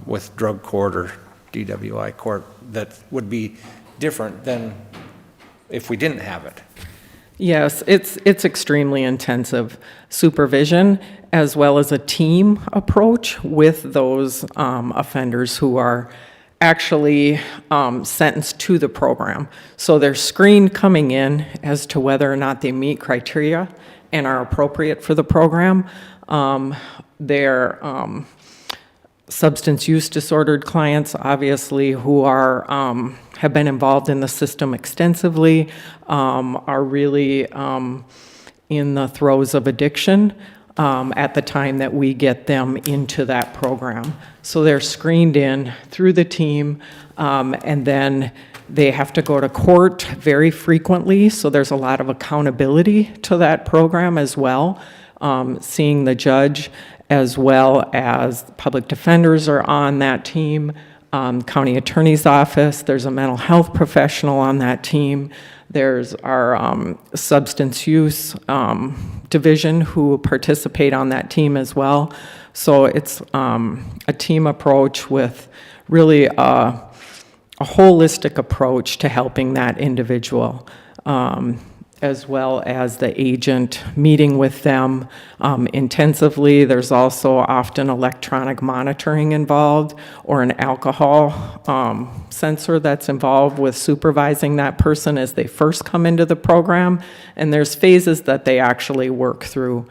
with drug court or DWI court that would be different than if we didn't have it? Yes, it's extremely intensive supervision as well as a team approach with those offenders who are actually sentenced to the program. So they're screened coming in as to whether or not they meet criteria and are appropriate for the program. They're substance use disordered clients, obviously, who are have been involved in the system extensively, are really in the throes of addiction at the time that we get them into that program. So they're screened in through the team, and then they have to go to court very frequently, so there's a lot of accountability to that program as well. Seeing the judge, as well as public defenders are on that team, county attorney's office, there's a mental health professional on that team, there's our substance use division who participate on that team as well. So it's a team approach with really a holistic approach to helping that individual, as well as the agent meeting with them intensively. There's also often electronic monitoring involved or an alcohol sensor that's involved with supervising that person as they first come into the program. And there's phases that they actually work through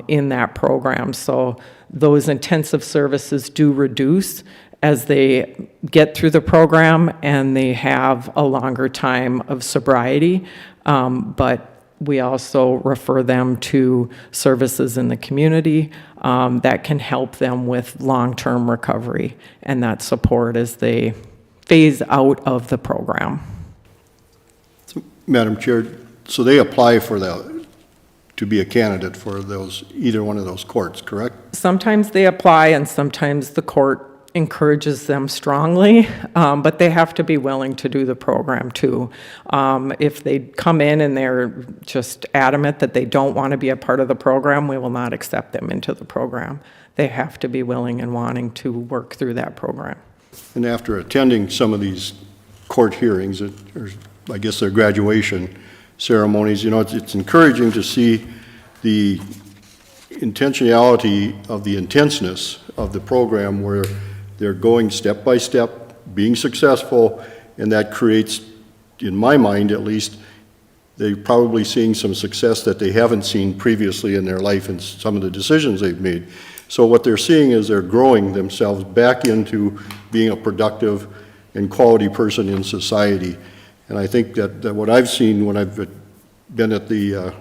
in that program. So those intensive services do reduce as they get through the program and they have a longer time of sobriety. But we also refer them to services in the community that can help them with long-term recovery and that support as they phase out of the program. Madam Chair, so they apply for to be a candidate for either one of those courts, correct? Sometimes they apply and sometimes the court encourages them strongly, but they have to be willing to do the program too. If they come in and they're just adamant that they don't want to be a part of the program, we will not accept them into the program. They have to be willing and wanting to work through that program. And after attending some of these court hearings, or I guess their graduation ceremonies, it's encouraging to see the intentionality of the intenseness of the program where they're going step by step, being successful, and that creates, in my mind at least, they're probably seeing some success that they haven't seen previously in their life and some of the decisions they've made. So what they're seeing is they're growing themselves back into being a productive and quality person in society. And I think that what I've seen when I've been at the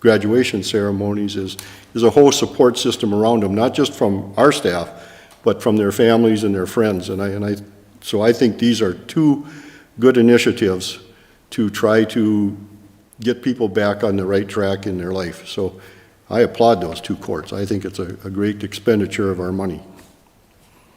graduation ceremonies is a whole support system around them, not just from our staff, but from their families and their friends. So I think these are two good initiatives to try to get people back on the right track in their life. So I applaud those two courts. I think it's a great expenditure of our money.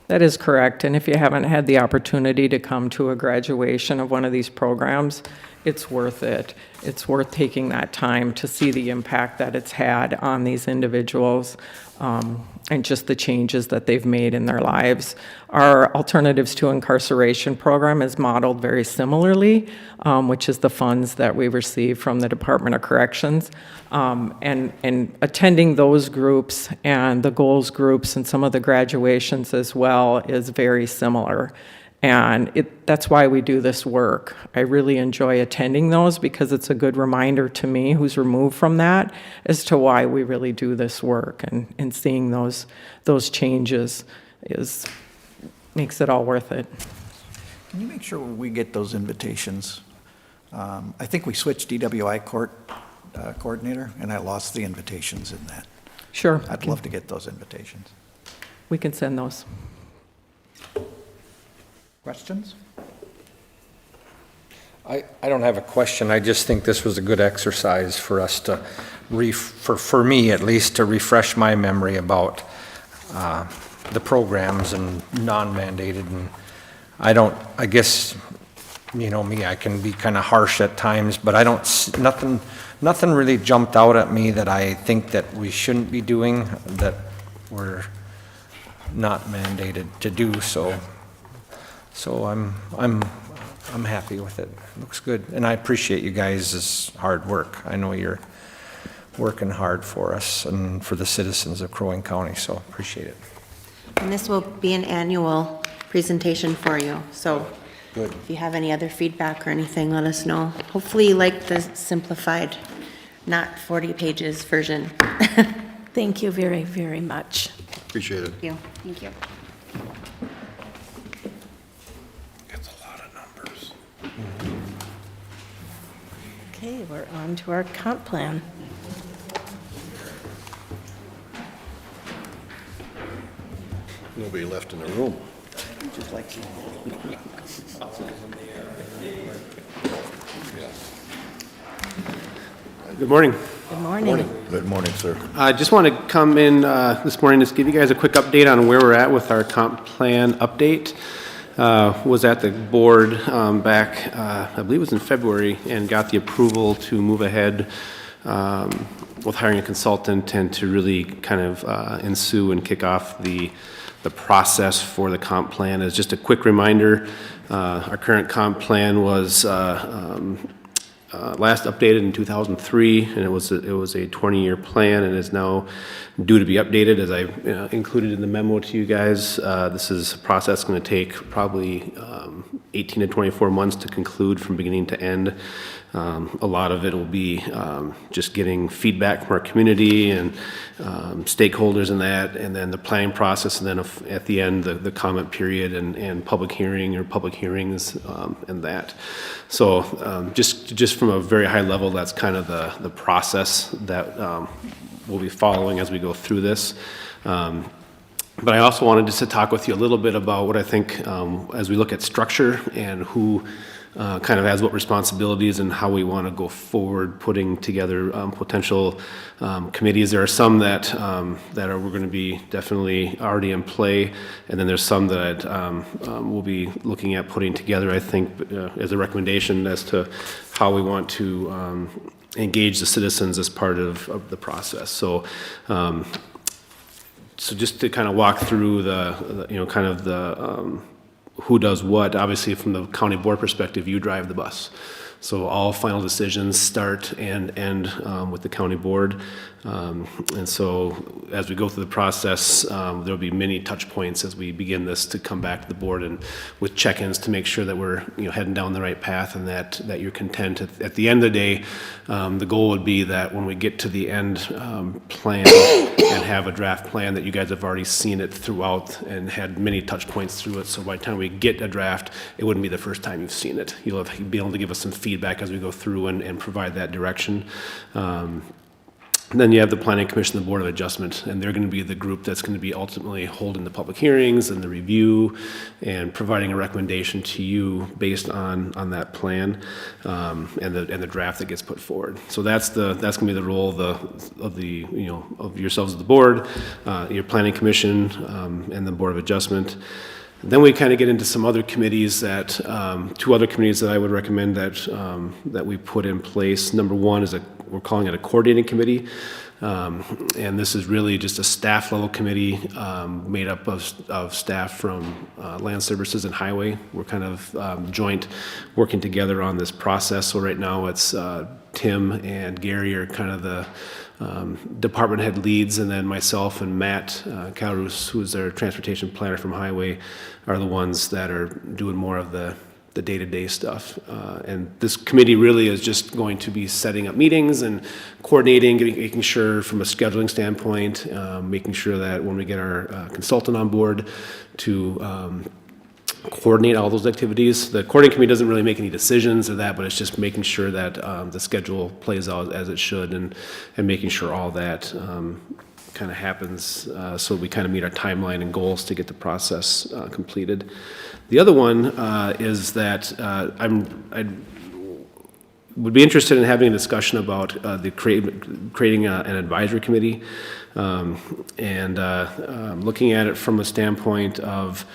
That is correct, and if you haven't had the opportunity to come to a graduation of one of these programs, it's worth it. It's worth taking that time to see the impact that it's had on these individuals and just the changes that they've made in their lives. Our Alternatives to Incarceration program is modeled very similarly, which is the funds that we receive from the Department of Corrections. And attending those groups and the goals groups and some of the graduations as well is very similar. And that's why we do this work. I really enjoy attending those because it's a good reminder to me, who's removed from that, as to why we really do this work and seeing those changes makes it all worth it. Can you make sure we get those invitations? I think we switched DWI coordinator, and I lost the invitations in that. Sure. I'd love to get those invitations. We can send those. Questions? I don't have a question. I just think this was a good exercise for us to, for me at least, to refresh my memory about the programs and non-mandated. And I guess, you know me, I can be kind of harsh at times, but I don't, nothing really jumped out at me that I think that we shouldn't be doing, that we're not mandated to do. So I'm happy with it. Looks good. And I appreciate you guys' hard work. I know you're working hard for us and for the citizens of Crow Wing County, so appreciate it. And this will be an annual presentation for you, so Good. if you have any other feedback or anything, let us know. Hopefully you like the simplified, not 40 pages version. Thank you very, very much. Appreciate it. Thank you. Thank you. That's a lot of numbers. Okay, we're on to our comp plan. Nobody left in the room. Just like you. Good morning. Good morning. Good morning, sir. I just want to come in this morning to give you guys a quick update on where we're at with our comp plan update. Was at the board back, I believe it was in February, and got the approval to move ahead with hiring a consultant and to really kind of ensue and kick off the process for the comp plan. As just a quick reminder, our current comp plan was last updated in 2003, and it was a 20-year plan, and is now due to be updated. As I included in the memo to you guys, this is a process going to take probably 18 to 24 months to conclude from beginning to end. A lot of it will be just getting feedback from our community and stakeholders in that, and then the planning process, and then at the end, the comment period and public hearing or public hearings and that. So just from a very high level, that's kind of the process that we'll be following as we go through this. But I also wanted just to talk with you a little bit about what I think as we look at structure and who kind of has what responsibilities and how we want to go forward putting together potential committees. There are some that we're going to be definitely already in play, and then there's some that we'll be looking at putting together, I think, as a recommendation as to how we want to engage the citizens as part of the process. So just to kind of walk through the who does what. Obviously, from the county board perspective, you drive the bus. So all final decisions start and end with the county board. And so as we go through the process, there'll be many touch points as we begin this to come back to the board and with check-ins to make sure that we're heading down the right path and that you're content. At the end of the day, the goal would be that when we get to the end plan and have a draft plan, that you guys have already seen it throughout and had many touch points through it. So by the time we get a draft, it wouldn't be the first time you've seen it. You'll be able to give us some feedback as we go through and provide that direction. And then you have the Planning Commission, the Board of Adjustment, and they're going to be the group that's going to be ultimately holding the public hearings and the review and providing a recommendation to you based on that plan and the draft that gets put forward. So that's going to be the role of yourselves as the board, your Planning Commission, and the Board of Adjustment. Then we kind of get into some other committees that, two other committees that I would recommend that we put in place. Number one is we're calling it a coordinating committee. And this is really just a staff level committee made up of staff from Land Services and Highway. We're kind of joint working together on this process. So right now it's Tim and Gary are kind of the department head leads, and then myself and Matt Calrus, who is our transportation planner from Highway, are the ones that are doing more of the the day-to-day stuff. And this committee really is just going to be setting up meetings and coordinating, making sure from a scheduling standpoint, making sure that when we get our consultant on board to coordinate all those activities. The coordinating committee doesn't really make any decisions or that, but it's just making sure that the schedule plays out as it should and making sure all that kind of happens so we kind of meet our timeline and goals to get the process completed. The other one is that I would be interested in having a discussion about creating an advisory committee and looking at it from a standpoint of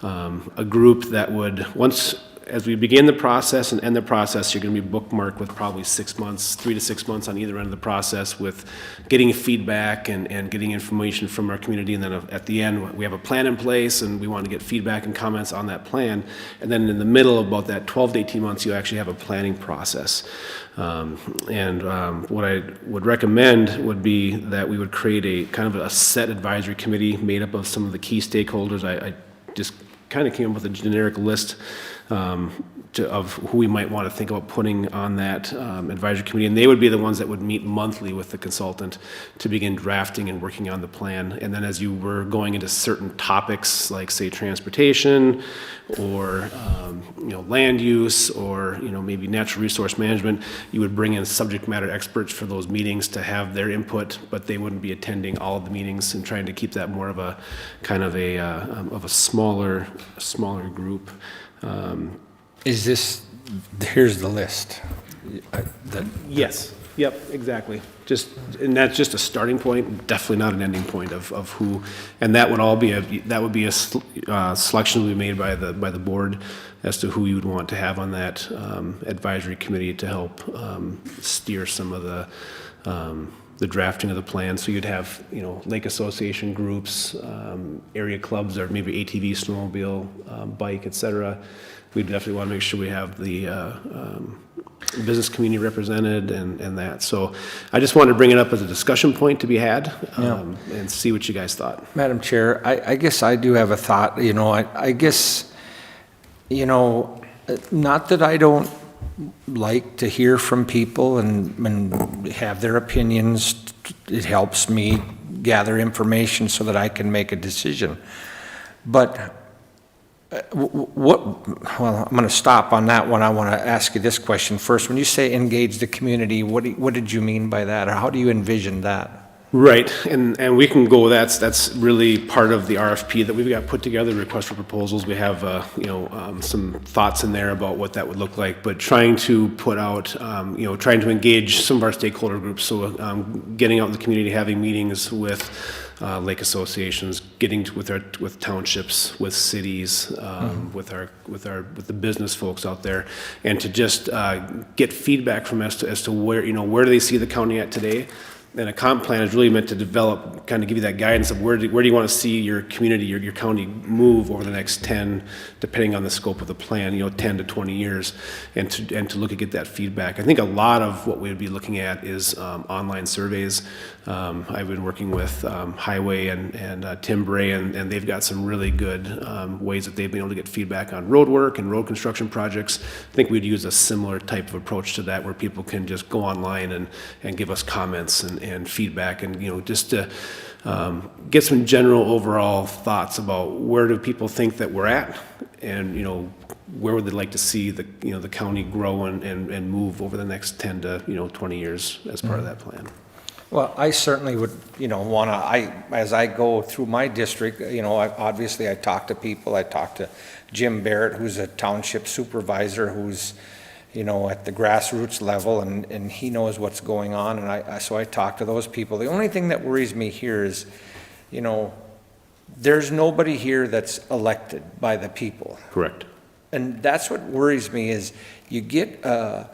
a group that would, once, as we begin the process and end the process, you're going to be bookmarked with probably 6 months, 3 to 6 months on either end of the process with getting feedback and getting information from our community. And then at the end, we have a plan in place and we want to get feedback and comments on that plan. And then in the middle of about that 12 to 18 months, you actually have a planning process. What I would recommend would be that we would create a kind of a set advisory committee made up of some of the key stakeholders. I just kind of came up with a generic list of who we might want to think about putting on that advisory committee, and they would be the ones that would meet monthly with the consultant to begin drafting and working on the plan. And then as you were going into certain topics, like say transportation or land use or maybe natural resource management, you would bring in subject matter experts for those meetings to have their input, but they wouldn't be attending all of the meetings, and trying to keep that more of a kind of a smaller group. Here's the list. Yes, yep, exactly. And that's just a starting point, definitely not an ending point of who, and that would be a selection we made by the board as to who you would want to have on that advisory committee to help steer some of the drafting of the plan. So you'd have, lake association groups, area clubs, or maybe ATV, snowmobile, bike, et cetera. We definitely want to make sure we have the business community represented and that. So I just wanted to bring it up as a discussion point to be had and see what you guys thought. Madam Chair, I guess I do have a thought. I guess, not that I don't like to hear from people and have their opinions. It helps me gather information so that I can make a decision. But well, I'm going to stop on that one. I want to ask you this question first. When you say engage the community, what did you mean by that, or how do you envision that? Right, and we can go, that's really part of the RFP that we've got put together, request for proposals. We have, some thoughts in there about what that would look like, but trying to put out, trying to engage some of our stakeholder groups. So getting out in the community, having meetings with lake associations, getting with townships, with cities, with the business folks out there, and to just get feedback from us as to where do they see the county at today. And a comp plan is really meant to develop, kind of give you that guidance of where do you want to see your community, your county move over the next 10, depending on the scope of the plan, 10 to 20 years, and to look at get that feedback. I think a lot of what we would be looking at is online surveys. I've been working with Highway and Tim Bray, and they've got some really good ways that they've been able to get feedback on road work and road construction projects. I think we'd use a similar type of approach to that, where people can just go online and give us comments and feedback, and just to get some general overall thoughts about where do people think that we're at, and where would they like to see the the county grow and move over the next 10 to 20 years as part of that plan. Well, I certainly would, want to, as I go through my district, obviously I talk to people. I talk to Jim Barrett, who's a township supervisor, who's at the grassroots level, and he knows what's going on, and so I talk to those people. The only thing that worries me here is, there's nobody here that's elected by the people. Correct. And that's what worries me is you get, God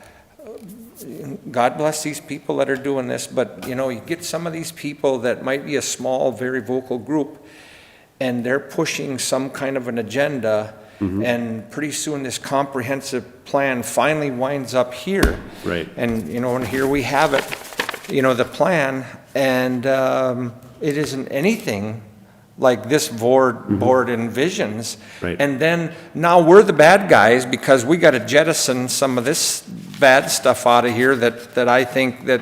bless these people that are doing this, but you get some of these people that might be a small, very vocal group, and they're pushing some kind of an agenda. Mm-hmm. And pretty soon this comprehensive plan finally winds up here. Right. And, and here we have it, the plan, and it isn't anything like this board envisions. Right. And then now we're the bad guys because we got to jettison some of this bad stuff out of here that I think that,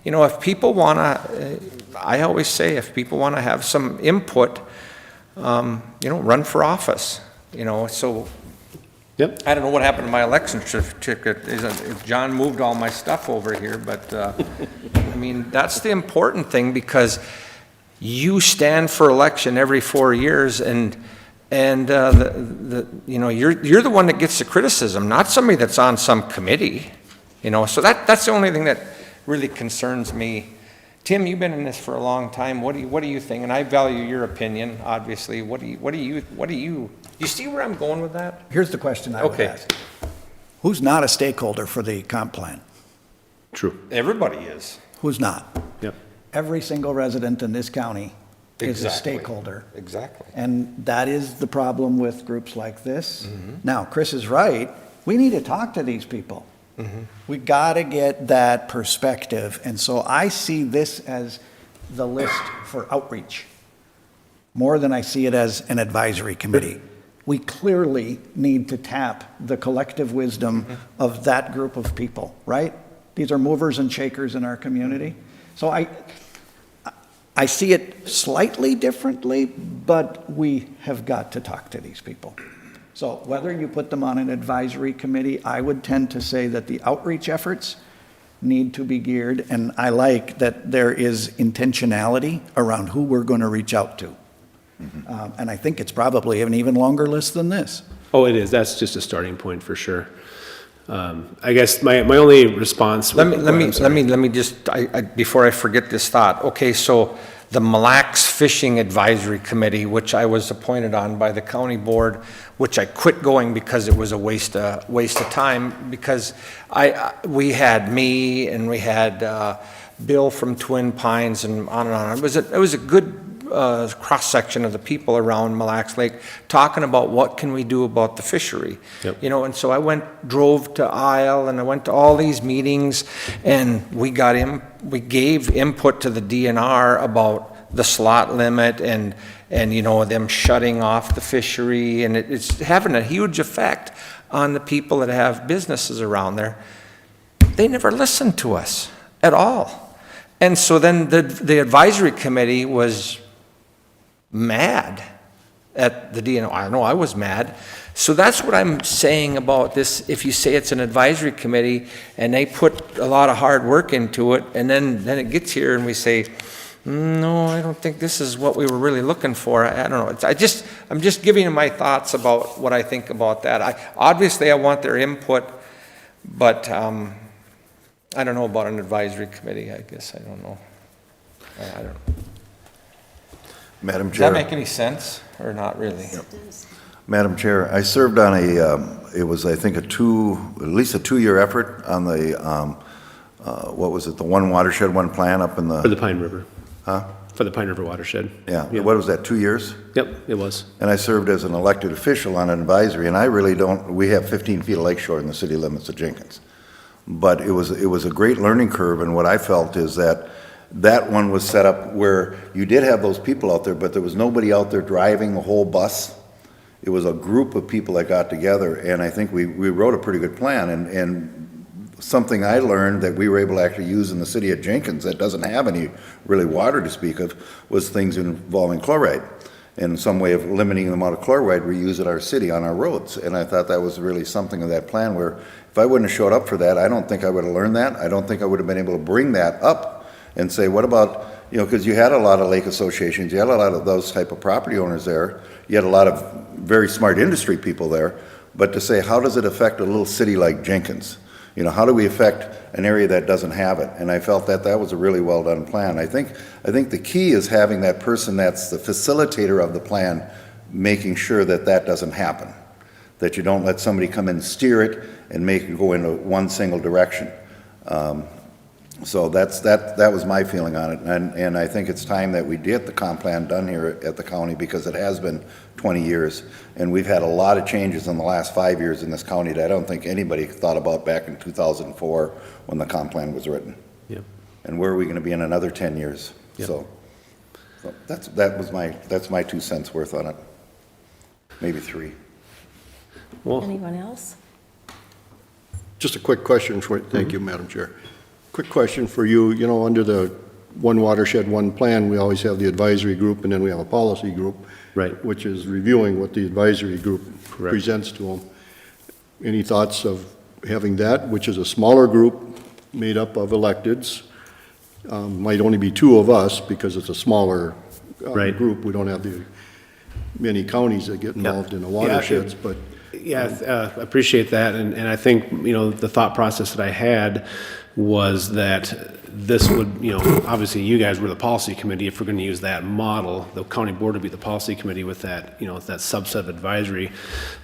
if people want to, I always say, if people want to have some input, run for office, so. Yep. I don't know what happened to my election certificate. John moved all my stuff over here, but, that's the important thing because you stand for election every 4 years and you're the one that gets the criticism, not somebody that's on some committee, so that's the only thing that really concerns me. Tim, you've been in this for a long time. What do you think? And I value your opinion, obviously. What do you see where I'm going with that? Here's the question I would Okay. ask. Who's not a stakeholder for the comp plan? True. Everybody is. Who's not? Yep. Every single resident in this county is a Exactly. stakeholder. Exactly. And that is the problem with groups like this. Now, Chris is right. We need to talk to these people. We got to get that perspective. And so I see this as the list for outreach, more than I see it as an advisory committee. We clearly need to tap the collective wisdom of that group of people, right? These are movers and shakers in our community. So I see it slightly differently, but we have got to talk to these people. So whether you put them on an advisory committee, I would tend to say that the outreach efforts need to be geared, and I like that there is intentionality around who we're going to reach out to. And I think it's probably an even longer list than this. Oh, it is. That's just a starting point for sure. I guess my only response. Let me just, before I forget this thought. Okay, so the Mille Lacs Fishing Advisory Committee, which I was appointed on by the county board, which I quit going because it was a waste of time, because we had me and we had Bill from Twin Pines and on and on. It was a good cross-section of the people around Mille Lacs Lake talking about what can we do about the fishery. Yep. And so I drove to Isle and I went to all these meetings and we gave input to the DNR about the slot limit and them shutting off the fishery, and it's having a huge effect on the people that have businesses around there. They never listened to us at all. And so then the advisory committee was mad at the DNR. I know I was mad. So that's what I'm saying about this. If you say it's an advisory committee and they put a lot of hard work into it, and then it gets here and we say, no, I don't think this is what we were really looking for. I don't know. I'm just giving you my thoughts about what I think about that. Obviously I want their input, but I don't know about an advisory committee. I guess I don't know. I don't know. Madam Does Chair. that make any sense or not really? Madam Chair, I served on it was, I think, at least a 2-year effort on the, what was it, the One Watershed, One Plan up in For the Pine River. Huh? For the Pine River watershed. Yeah, what was that, 2 years? Yep, it was. And I served as an elected official on an advisory, and I really we have 15 feet of lakeshore in the city limits of Jenkins. But it was a great learning curve, and what I felt is that one was set up where you did have those people out there, but there was nobody out there driving the whole bus. It was a group of people that got together, and I think we wrote a pretty good plan, and something I learned that we were able to actually use in the city of Jenkins that doesn't have any really water to speak of was things involving chloride, and some way of limiting the amount of chloride we use at our city on our roads. And I thought that was really something of that plan where if I wouldn't have showed up for that, I don't think I would have learned that. I don't think I would have been able to bring that up and say, what about, because you had a lot of lake associations, you had a lot of those type of property owners there, you had a lot of very smart industry people there, but to say, how does it affect a little city like Jenkins? How do we affect an area that doesn't have it? And I felt that was a really well done plan. I think the key is having that person that's the facilitator of the plan, making sure that doesn't happen, that you don't let somebody come in and steer it and make it go into one single direction. So that was my feeling on it, and I think it's time that we get the comp plan done here at the county, because it has been 20 years, and we've had a lot of changes in the last 5 years in this county that I don't think anybody thought about back in 2004 when the comp plan was written. Yep. And where are we going to be in another 10 years? Yep. So So that's my 2 cents worth on it. Maybe 3. Anyone else? Just a quick question for, thank you, Madam Chair. Quick question for you, you know, under the one watershed, one plan, we always have the advisory group, and then we have a policy group. Right. Which is reviewing what the advisory group Correct. presents to them. Any thoughts of having that, which is a smaller group made up of electeds? Might only be 2 of us, because it's a smaller Right. group. We don't have the many counties that get involved in the watersheds, but Yeah, I appreciate that, and I think, you know, the thought process that I had was that this would, you know, obviously you guys were the policy committee. If we're going to use that model, the county board would be the policy committee with that, you know, that subset of advisory.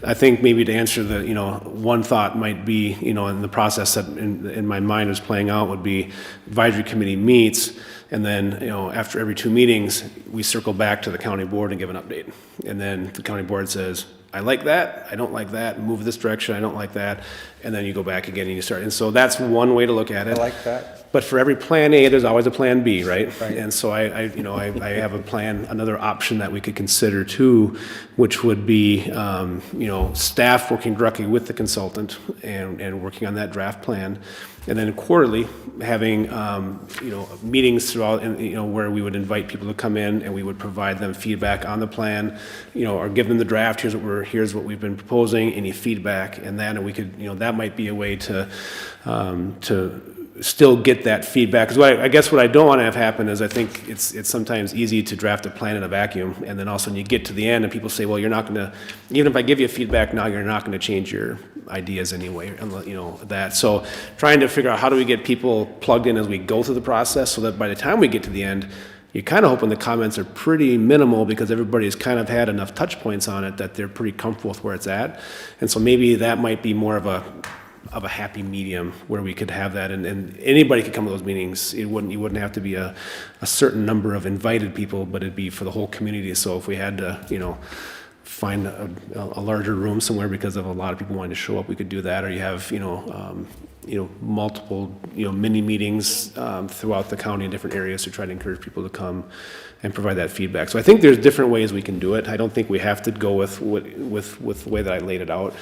I think maybe to answer the, you know, one thought might be, you know, in the process that in my mind is playing out would be advisory committee meets, and then, you know, after every 2 meetings, we circle back to the county board and give an update. And then the county board says, I like that, I don't like that, move this direction, I don't like that, and then you go back again and you start. And so that's one way to look at it. I like that. But for every plan A, there's always a plan B, right? Right. And so I have a plan, another option that we could consider too, which would be, you know, staff working directly with the consultant and working on that draft plan. And then quarterly, having, you know, meetings throughout, and, you know, where we would invite people to come in and we would provide them feedback on the plan, you know, or give them the draft, here's what we've been proposing, any feedback, and then we could, you know, that might be a way to still get that feedback. Because I guess what I don't want to have happen is I think it's sometimes easy to draft a plan in a vacuum, and then all of a sudden you get to the end and people say, well, you're not going to, even if I give you feedback now, you're not going to change your ideas anyway, you know, that. So trying to figure out how do we get people plugged in as we go through the process so that by the time we get to the end, you're kind of hoping the comments are pretty minimal because everybody's kind of had enough touch points on it that they're pretty comfortable with where it's at. And so maybe that might be more of a happy medium where we could have that, and anybody could come to those meetings. You wouldn't have to be a certain number of invited people, but it'd be for the whole community. So if we had to, you know, find a larger room somewhere because of a lot of people wanting to show up, we could do that. Or you have, you know, multiple, you know, mini meetings throughout the county in different areas to try to encourage people to come and provide that feedback. So I think there's different ways we can do it. I don't think we have to go with the way that I laid it out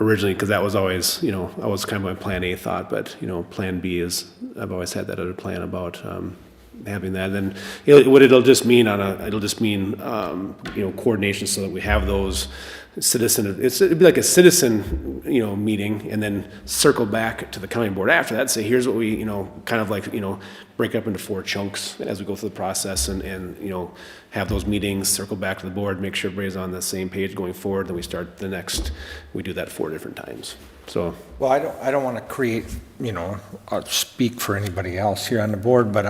originally, because that was always, you know, I was kind of my plan A thought, but, you know, plan B is, I've always had that other plan about having that. And then it'll just mean, you know, coordination so that we have those it'd be like a citizen, you know, meeting, and then circle back to the county board after that and say, here's what we, you know, kind of like, you know, break up into 4 chunks as we go through the process, and you know, have those meetings, circle back to the board, make sure everybody's on the same page going forward, then we start the next, we do that 4 different times. So, Well, I don't want to create, you know, speak for anybody else here on the board, but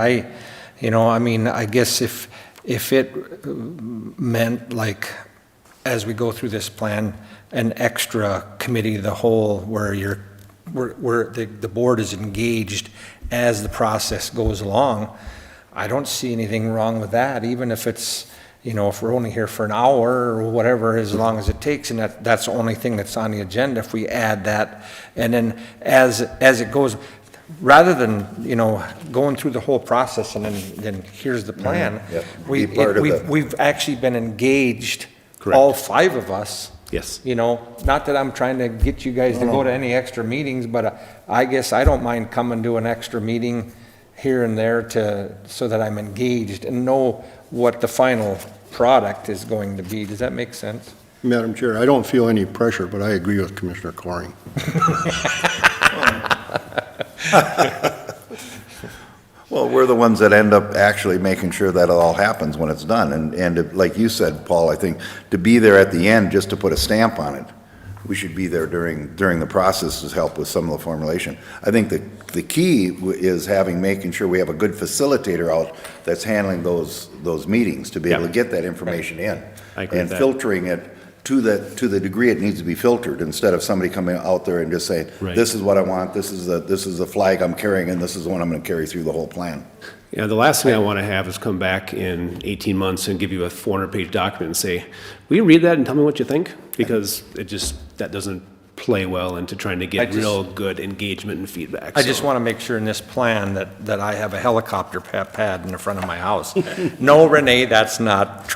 you know, I mean, I guess if it meant like, as we go through this plan, an extra committee of the whole where the board is engaged as the process goes along, I don't see anything wrong with that, even if it's, you know, if we're only here for an hour or whatever, as long as it takes, and that's the only thing that's on the agenda, if we add that, and then as it goes, rather than, you know, going through the whole process and then here's the plan, Yep. Be part of it. we've actually been engaged. Correct. All 5 of us. yes. You know, not that I'm trying to get you guys to go to any extra meetings, but I guess I don't mind coming to an extra meeting here and there so that I'm engaged and know what the final product is going to be. Does that make sense? Madam Chair, I don't feel any pressure, but I agree with Commissioner Coring. Well, we're the ones that end up actually making sure that it all happens when it's done. And like you said, Paul, I think to be there at the end just to put a stamp on it, we should be there during the process to help with some of the formulation. I think the key is making sure we have a good facilitator out that's handling those meetings to be able to get that information in. I agree and with that. filtering it to the degree it needs to be filtered, instead of somebody coming out there and just saying, Right. this is what I want, this is the flag I'm carrying, and this is the one I'm going to carry through the whole plan. Yeah, the last thing I want to have is come back in 18 months and give you a 400-page document and say, will you read that and tell me what you think? Because that doesn't play well into trying to I get just- real good engagement and feedback. I just So- want to make sure in this plan that I have a helicopter pad in the front of my house. No, Renee, that's not,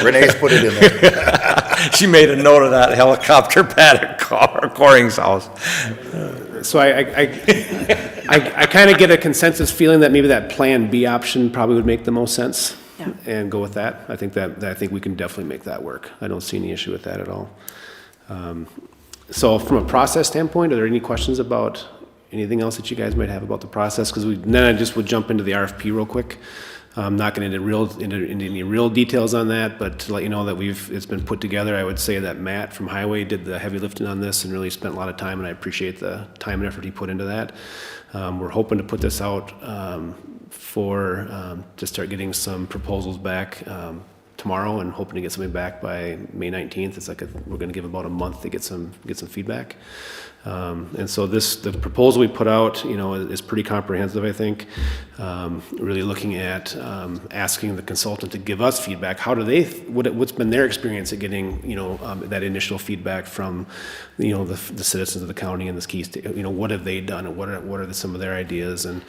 Renee's put it in there. she made a note of that helicopter pad at Coring's house. So I kind of get a consensus feeling that maybe that Plan B option probably would make the most sense. Yeah. And go with that. I think we can definitely make that work. I don't see any issue with that at all. So from a process standpoint, are there any questions about anything else that you guys might have about the process? Because then I just would jump into the RFP real quick. I'm not going into any real details on that, but to let you know that it's been put together. I would say that Matt from Highway did the heavy lifting on this and really spent a lot of time, and I appreciate the time and effort he put into that. We're hoping to put this out to start getting some proposals back tomorrow, and hoping to get something back by May 19th. It's like we're going to give about a month to get some feedback. And so the proposal we put out, is pretty comprehensive, I think. Really looking at asking the consultant to give us feedback. How do what's been their experience at getting, that initial feedback from, the citizens of the county and this key state? What have they done, and what are some of their ideas? And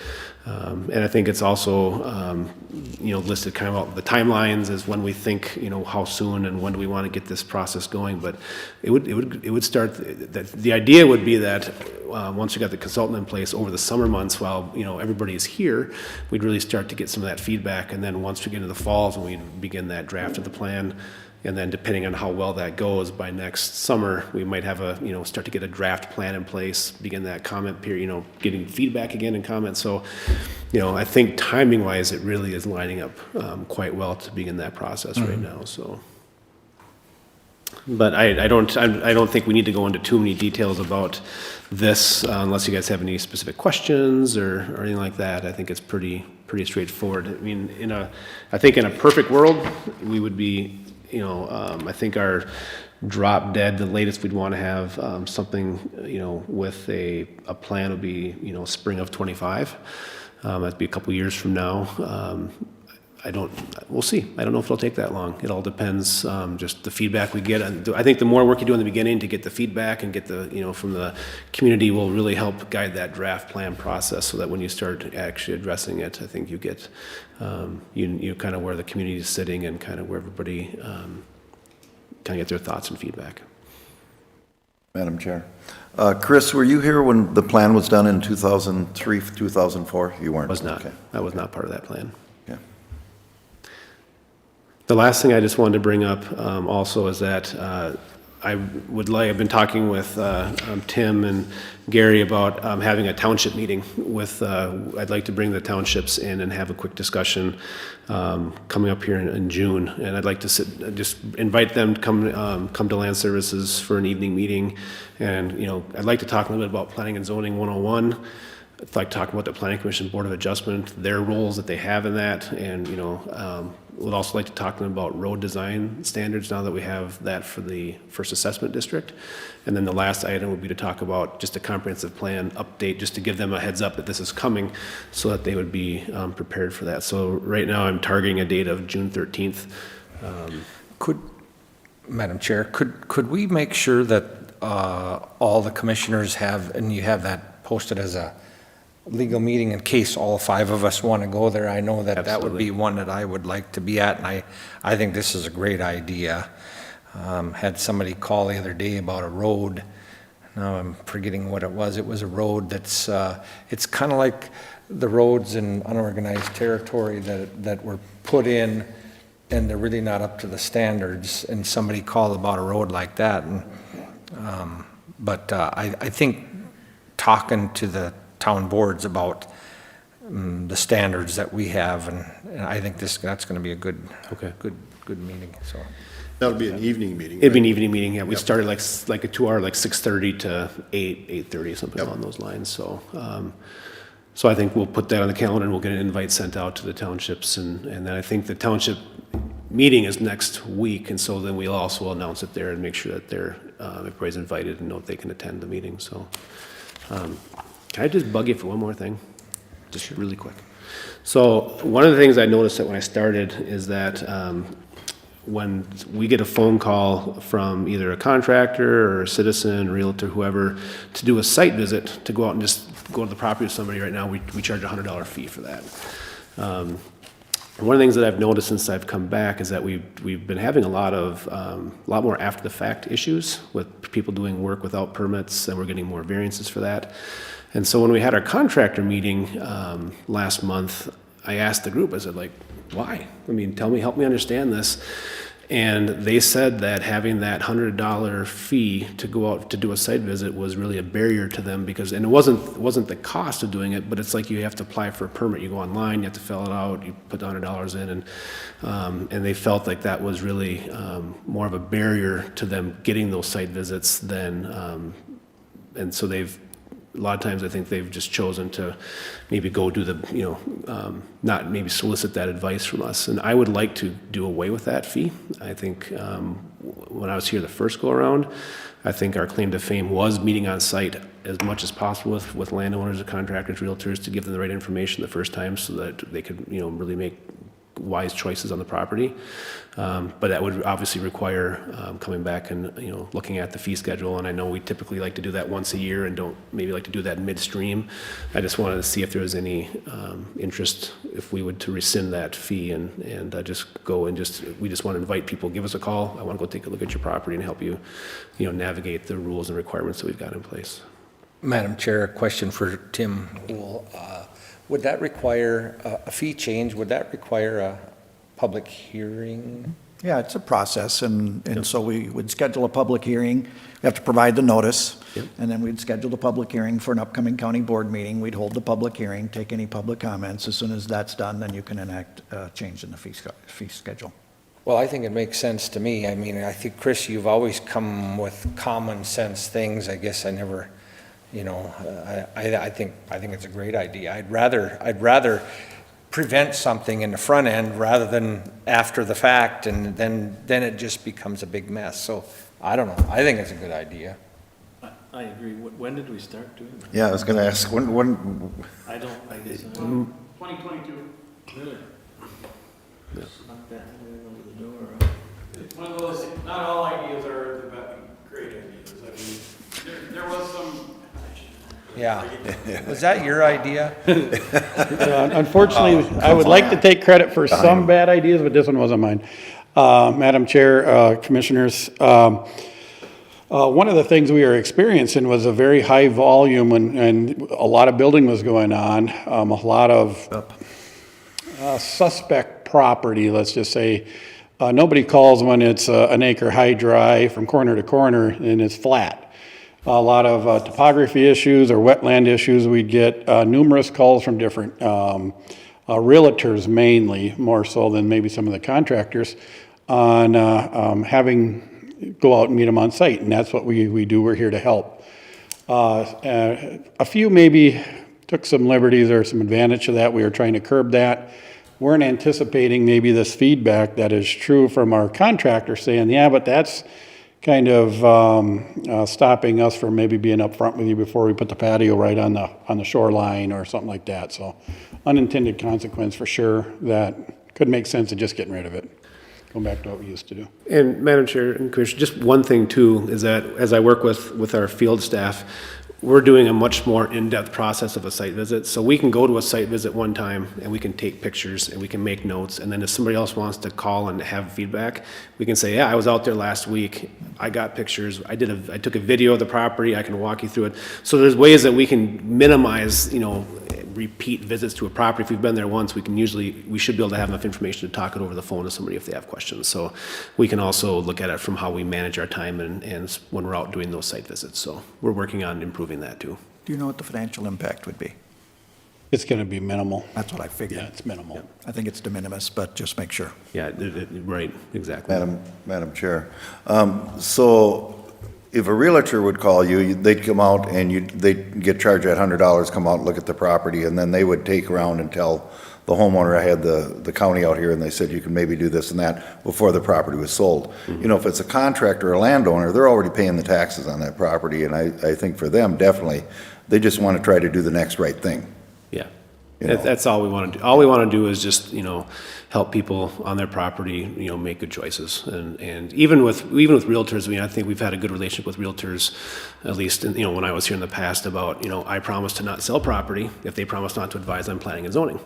I think it's also, listed kind of out the timelines as when we think, how soon and when do we want to get this process going. But it would start. The idea would be that once we got the consultant in place over the summer months, while everybody is here, we'd really start to get some of that feedback. And then once we get into the falls, and we begin that draft of the plan. And then depending on how well that goes, by next summer, we might have start to get a draft plan in place, begin that comment period, getting feedback again and comments. So, I think timing wise, it really is lining up quite well to begin that process right now, so. But I don't think we need to go into too many details about this unless you guys have any specific questions or anything like that. I think it's pretty straightforward. I mean, I think in a perfect world, we would be, I think our drop dead, the latest we'd want to have something, with a plan would be, spring of '25. That'd be a couple years from now. We'll see. I don't know if it'll take that long. It all depends, just the feedback we get. I think the more work you do in the beginning to get the feedback and get from the community will really help guide that draft plan process, so that when you start actually addressing it, I think you get, you kind of where the community is sitting and kind of where everybody kind of get their thoughts and feedback. Madam Chair. Chris, were you here when the plan was done in 2003, 2004? You weren't? Was not. Okay. I was not part of that plan. Okay. The last thing I just wanted to bring up also is that I've been talking with Tim and Gary about having a township meeting with, I'd like to bring the townships in and have a quick discussion coming up here in June. And I'd like to just invite them to come to Land Services for an evening meeting. And, I'd like to talk a little bit about Planning and Zoning 101. I'd like to talk about the Planning Commission Board of Adjustment, their roles that they have in that, and, would also like to talk to them about road design standards now that we have that for the First Assessment District. And then the last item would be to talk about just a comprehensive plan update, just to give them a heads up that this is coming, so that they would be prepared for that. So right now, I'm targeting a date of June 13th. Madam Chair, could we make sure that all the commissioners have, and you have that posted as a legal meeting in case all 5 of us want to go there? I know that that would be one that I would like to be at, and I think this is a great idea. Had somebody call the other day about a road. Now I'm forgetting what it was. It was a road that's, it's kind of like the roads in unorganized territory that were put in, and they're really not up to the standards, and somebody called about a road like that. And, I think talking to the town boards about the standards that we have, and I think that's going to be a good meeting. So That'll be an evening meeting. It'd be an evening meeting, yeah. We started like a 2-hour, like 6:30 to 8:30, something along those lines. So, so I think we'll put that on the calendar, and we'll get an invite sent out to the townships, and then I think the township meeting is next week, and so then we'll also announce it there and make sure that everybody's invited and know if they can attend the meeting. So, can I just bug you for one more thing? Just really quick. So one of the things I noticed that when I started is that when we get a phone call from either a contractor or a citizen, realtor, whoever, to do a site visit, to go out and just go to the property of somebody right now, we charge a $100 fee for that. One of the things that I've noticed since I've come back is that we've been having a lot more after the fact issues with people doing work without permits, and we're getting more variances for that. And so when we had our contractor meeting last month, I asked the group, I said, like, why? I mean, help me understand this. And they said that having that $100 fee to go out to do a site visit was really a barrier to them because, and it wasn't the cost of doing it, but it's like you have to apply for a permit. You go online, you have to fill it out, you put the $100 in, and they felt like that was really more of a barrier to them getting those site visits than, and so a lot of times I think they've just chosen to maybe go do the, not maybe solicit that advice from us. And I would like to do away with that fee. I think when I was here the first go around, I think our claim to fame was meeting on site as much as possible with landowners, contractors, realtors to give them the right information the first time so that they could, really make wise choices on the property. But that would obviously require coming back and, looking at the fee schedule. And I know we typically like to do that once a year and don't maybe like to do that midstream. I just wanted to see if there was any interest if we would to rescind that fee and just go and we just want to invite people, give us a call. I want to go take a look at your property and help you, navigate the rules and requirements that we've got in place. Madam Chair, a question for Tim Hool. Would that require a fee change? Would that require a public hearing? Yeah, it's a process, and so we would schedule a public hearing. We have to provide the notice, and then we'd schedule the public hearing for an upcoming county board meeting. We'd hold the public hearing, take any public comments. As soon as that's done, then you can enact a change in the fee schedule. Well, I think it makes sense to me. I mean, I think, Chris, you've always come with common sense things. I guess I never... I think it's a great idea. I'd rather prevent something in the front end rather than after the fact, and then it just becomes a big mess. So I don't know. I think it's a good idea. I agree. When did we start doing that? Yeah, I was going to ask, when, I guess. 2022. Really? Yes. Knock that over the door. It's one of those, not all ideas are the great ideas. I mean, there was some. Yeah. Was that your idea? Unfortunately, I would like to take credit for some bad ideas, but this one wasn't mine. Madam Chair, Commissioners, one of the things we were experiencing was a very high volume and a lot of building was going on, a lot of suspect property, let's just say. Nobody calls when it's an acre high dry from corner to corner and it's flat. A lot of topography issues or wetland issues. We'd get numerous calls from different realtors mainly, more so than maybe some of the contractors, on having go out and meet them on site, and that's what we do. We're here to help. A few maybe took some liberties or some advantage of that. We were trying to curb that. Weren't anticipating maybe this feedback that is true from our contractor saying, yeah, but that's kind of stopping us from maybe being upfront with you before we put the patio right on the shoreline or something like that. So unintended consequence for sure that could make sense of just getting rid of it. Going back to what we used to do. And Madam Chair and Commissioner, just one thing too, is that as I work with our field staff, we're doing a much more in-depth process of a site visit. So we can go to a site visit one time and we can take pictures and we can make notes. And then if somebody else wants to call and have feedback, we can say, yeah, I was out there last week. I got pictures. I took a video of the property. I can walk you through it. So there's ways that we can minimize, repeat visits to a property. If we've been there once, we should be able to have enough information to talk it over the phone to somebody if they have questions. So we can also look at it from how we manage our time and when we're out doing those site visits. So we're working on improving that too. Do you know what the financial impact would be? It's going to be minimal. That's what I figured. Yeah, it's minimal. Yeah. I think it's de minimis, but just make sure. Yeah, right, exactly. Madam Chair, so if a realtor would call you, they'd come out and they'd get charged that $100, come out and look at the property, and then they would take around and tell the homeowner, I had the county out here and they said you can maybe do this and that before the property was sold. Mm-hmm. If it's a contractor or a landowner, they're already paying the taxes on that property, and I think for them, definitely, they just want to try to do the next right thing. Yeah. you know. That's all we want to do. All we want to do is just, help people on their property, make good choices. And even with realtors, I think we've had a good relationship with realtors, at least, when I was here in the past about, I promise to not sell property if they promise not to advise on planning and zoning.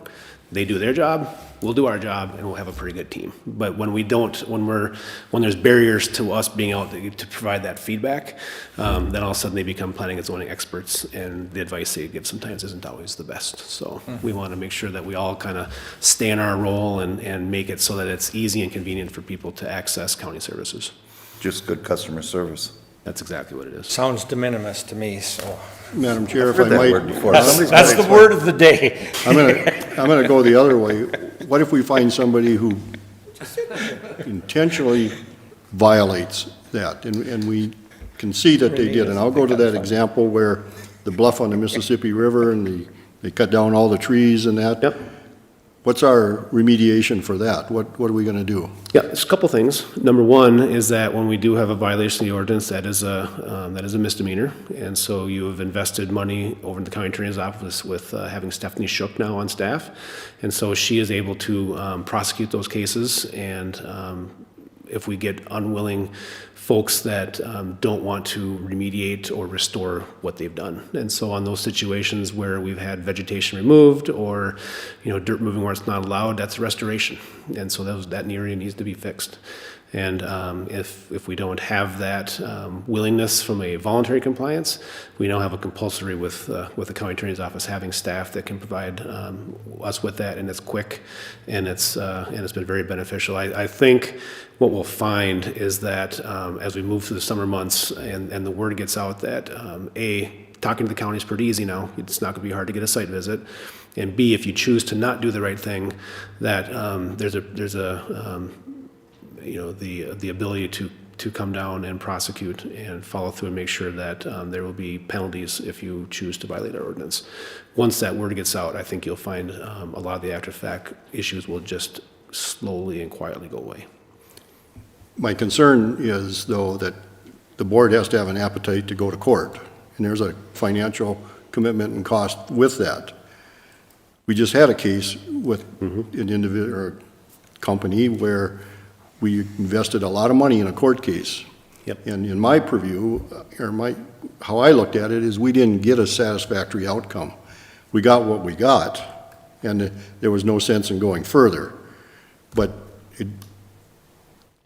They do their job, we'll do our job, and we'll have a pretty good team. But when we don't, when there's barriers to us being able to provide that feedback, then all of a sudden they become planning and zoning experts, and the advice they give sometimes isn't always the best. So we want to make sure that we all kind of stay in our role and make it so that it's easy and convenient for people to access county services. Just good customer service. That's exactly what it is. Sounds de minimis to me, so. Madam Chair, if Heard I that might. word before. That's Somebody's that's gotta the explain. word of the day. I'm gonna go the other way. What if we find somebody who intentionally violates that, and we can see that they did? And I'll go to that example where the bluff on the Mississippi River, and they cut down all the trees and that. Yep. What's our remediation for that? What are we gonna do? Yeah, there's a couple things. Number one is that when we do have a violation of the ordinance, that is a misdemeanor. And so you have invested money over in the county attorney's office with having Stephanie Shook now on staff. And so she is able to prosecute those cases. And if we get unwilling folks that don't want to remediate or restore what they've done. And so on those situations where we've had vegetation removed or, dirt moving where it's not allowed, that's restoration. And so that area needs to be fixed. And if we don't have that willingness from a voluntary compliance, we now have a compulsory with the county attorney's office having staff that can provide us with that, and it's quick, and it's been very beneficial. I think what we'll find is that as we move through the summer months and the word gets out that talking to the county is pretty easy now. It's not going to be hard to get a site visit. And B, if you choose to not do the right thing, that there's the ability to come down and prosecute and follow through and make sure that there will be penalties if you choose to violate our ordinance. Once that word gets out, I think you'll find a lot of the after-fact issues will just slowly and quietly go away. My concern is, though, that the board has to have an appetite to go to court, and there's a financial commitment and cost with that. We just had a case with an individual or company where we invested a lot of money in a court case. Yep. And in my purview, how I looked at it is we didn't get a satisfactory outcome. We got what we got, and there was no sense in going further. But it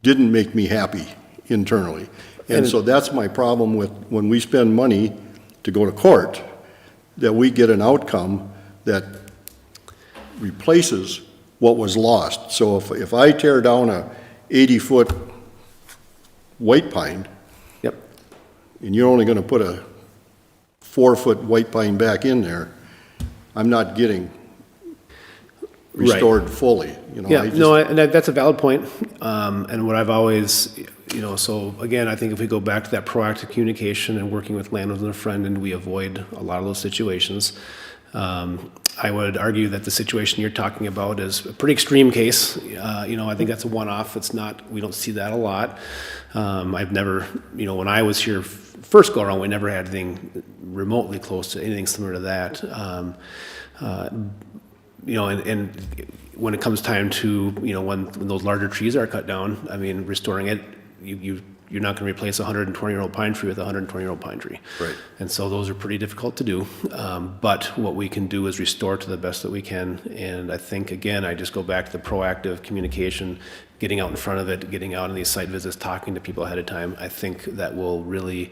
didn't make me happy internally. And so that's my problem with when we spend money to go to court, that we get an outcome that replaces what was lost. So if I tear down a 80-foot white pine, Yep. and you're only going to put a 4-foot white pine back in there, I'm not getting restored fully. Yeah, and that's a valid point. And what I've always, so again, I think if we go back to that proactive communication and working with landowners and a friend, and we avoid a lot of those situations. I would argue that the situation you're talking about is a pretty extreme case. I think that's a one-off. We don't see that a lot. I've never, when I was here first go around, we never had anything remotely close to anything similar to that. And when it comes time to, when those larger trees are cut down, restoring it, you're not going to replace a 120-year-old pine tree with a 120-year-old pine tree. Right. And so those are pretty difficult to do. But what we can do is restore to the best that we can. And I think, again, I just go back to the proactive communication, getting out in front of it, getting out on these site visits, talking to people ahead of time. I think that will really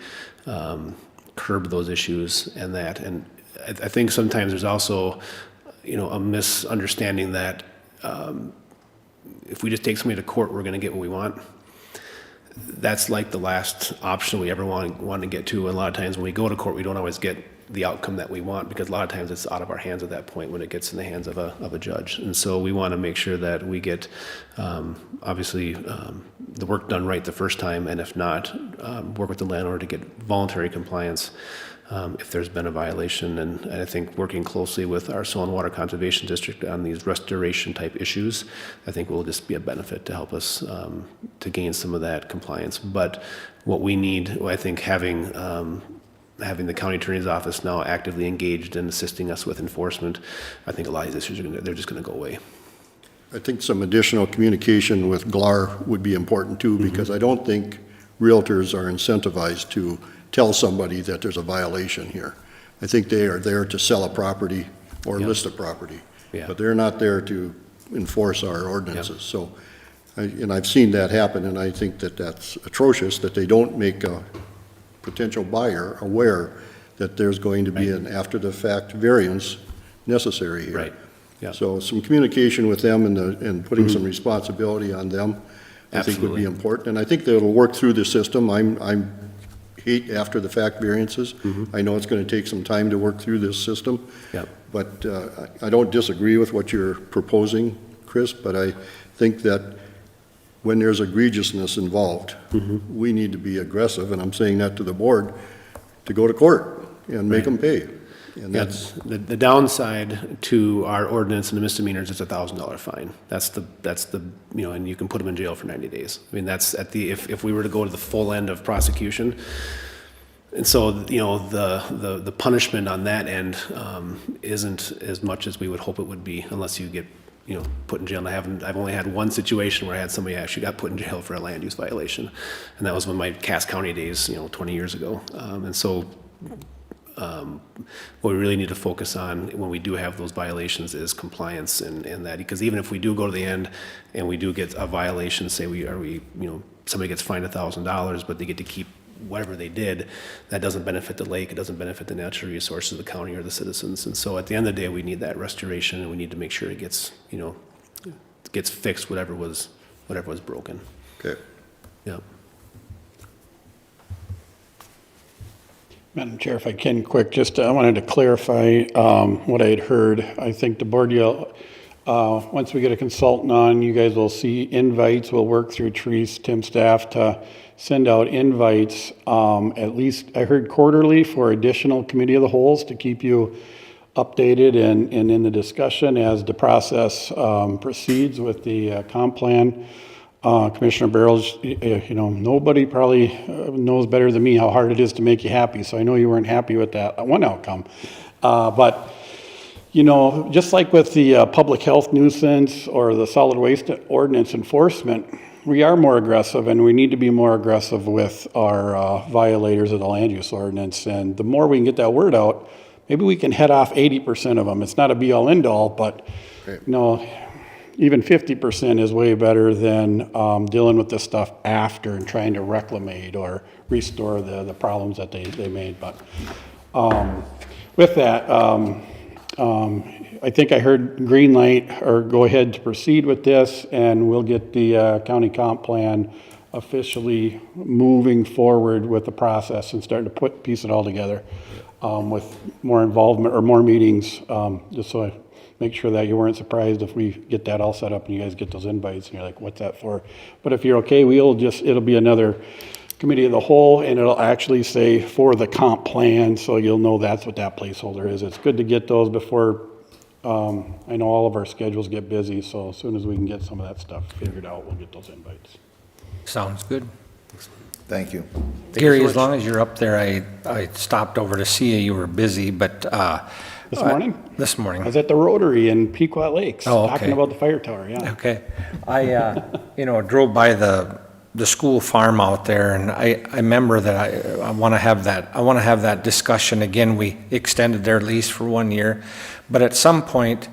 curb those issues and that. And I think sometimes there's also, a misunderstanding that if we just take somebody to court, we're going to get what we want. That's like the last option we ever want to get to. And a lot of times when we go to court, we don't always get the outcome that we want, because a lot of times it's out of our hands at that point when it gets in the hands of a judge. And so we want to make sure that we get, obviously, the work done right the first time, and if not, work with the landlord to get voluntary compliance if there's been a violation. And I think working closely with our Soil and Water Conservation District on these restoration type issues, I think will just be a benefit to help us to gain some of that compliance. But what we need, I think having having the county attorney's office now actively engaged in assisting us with enforcement, I think a lot of these issues they're just going to go away. I think some additional communication with GLAR would be important too, because I don't think realtors are incentivized to tell somebody that there's a violation here. I think they are there to sell a property or list a property, but they're not there to enforce our ordinances. So, and I've seen that happen, and I think that that's atrocious, that they don't make a potential buyer aware that there's going to be an after-the-fact variance necessary here. Right. Yeah. So some communication with them and putting some responsibility on them, I think would be important. And I think that it'll work through the system. I hate after-the-fact variances. I know it's going to take some time to work through this system. Yep. But I don't disagree with what you're proposing, Chris, but I think that when there's egregiousness involved, we need to be aggressive, and I'm saying that to the board, to go to court and make them pay. And that's the downside to our ordinance and the misdemeanors is $1,000 fine. That's the and you can put them in jail for 90 days. I mean, that's at the if we were to go to the full end of prosecution. And so, the punishment on that end isn't as much as we would hope it would be, unless you get, put in jail. And I've only had one situation where I had somebody actually got put in jail for a land use violation, and that was when my Cass County days, 20 years ago. And so, what we really need to focus on when we do have those violations is compliance, and that, because even if we do go to the end and we do get a violation, say somebody gets fined $1,000, but they get to keep whatever they did, that doesn't benefit the lake, it doesn't benefit the natural resources of the county or the citizens. And so at the end of the day, we need that restoration, and we need to make sure it gets, gets fixed, whatever was broken. okay. Yeah. Madam Chair, if I can quick, I wanted to clarify what I had heard. I think the board, once we get a consultant on, you guys will see invites. We'll work through Tim's staff to send out invites, at least I heard quarterly, for additional committee of the wholes to keep you updated and in the discussion as the process proceeds with the comp plan. Commissioner Barrows, nobody probably knows better than me how hard it is to make you happy, so I know you weren't happy with that one outcome. But, just like with the public health nuisance or the solid waste ordinance enforcement, we are more aggressive, and we need to be more aggressive with our violators of the land use ordinance. And the more we can get that word out, maybe we can head off 80% of them. It's not a be-all, end-all, but, even 50% is way better than dealing with this stuff after and trying to reclamate or restore the problems that they made. But with that, I think I heard green light or go ahead to proceed with this, and we'll get the county comp plan officially moving forward with the process and starting to piece it all together with more involvement or more meetings, just so I make sure that you weren't surprised if we get that all set up and you guys get those invites and you're like, what's that for? But if you're okay, it'll be another committee of the whole, and it'll actually say for the comp plan, so you'll know that's what that placeholder is. It's good to get those before, I know all of our schedules get busy, so as soon as we can get some of that stuff figured out, we'll get those invites. Sounds good. Thank you. Gary, as long as you're up there, I stopped over to see you. You were busy, but This morning? This morning. I was at the Rotary in Pequot Lakes, Oh, okay. talking about the fire tower, yeah. Okay. I, drove by the school farm out there, and I remember that I want to have that discussion again. We extended their lease for 1 year, but at some point,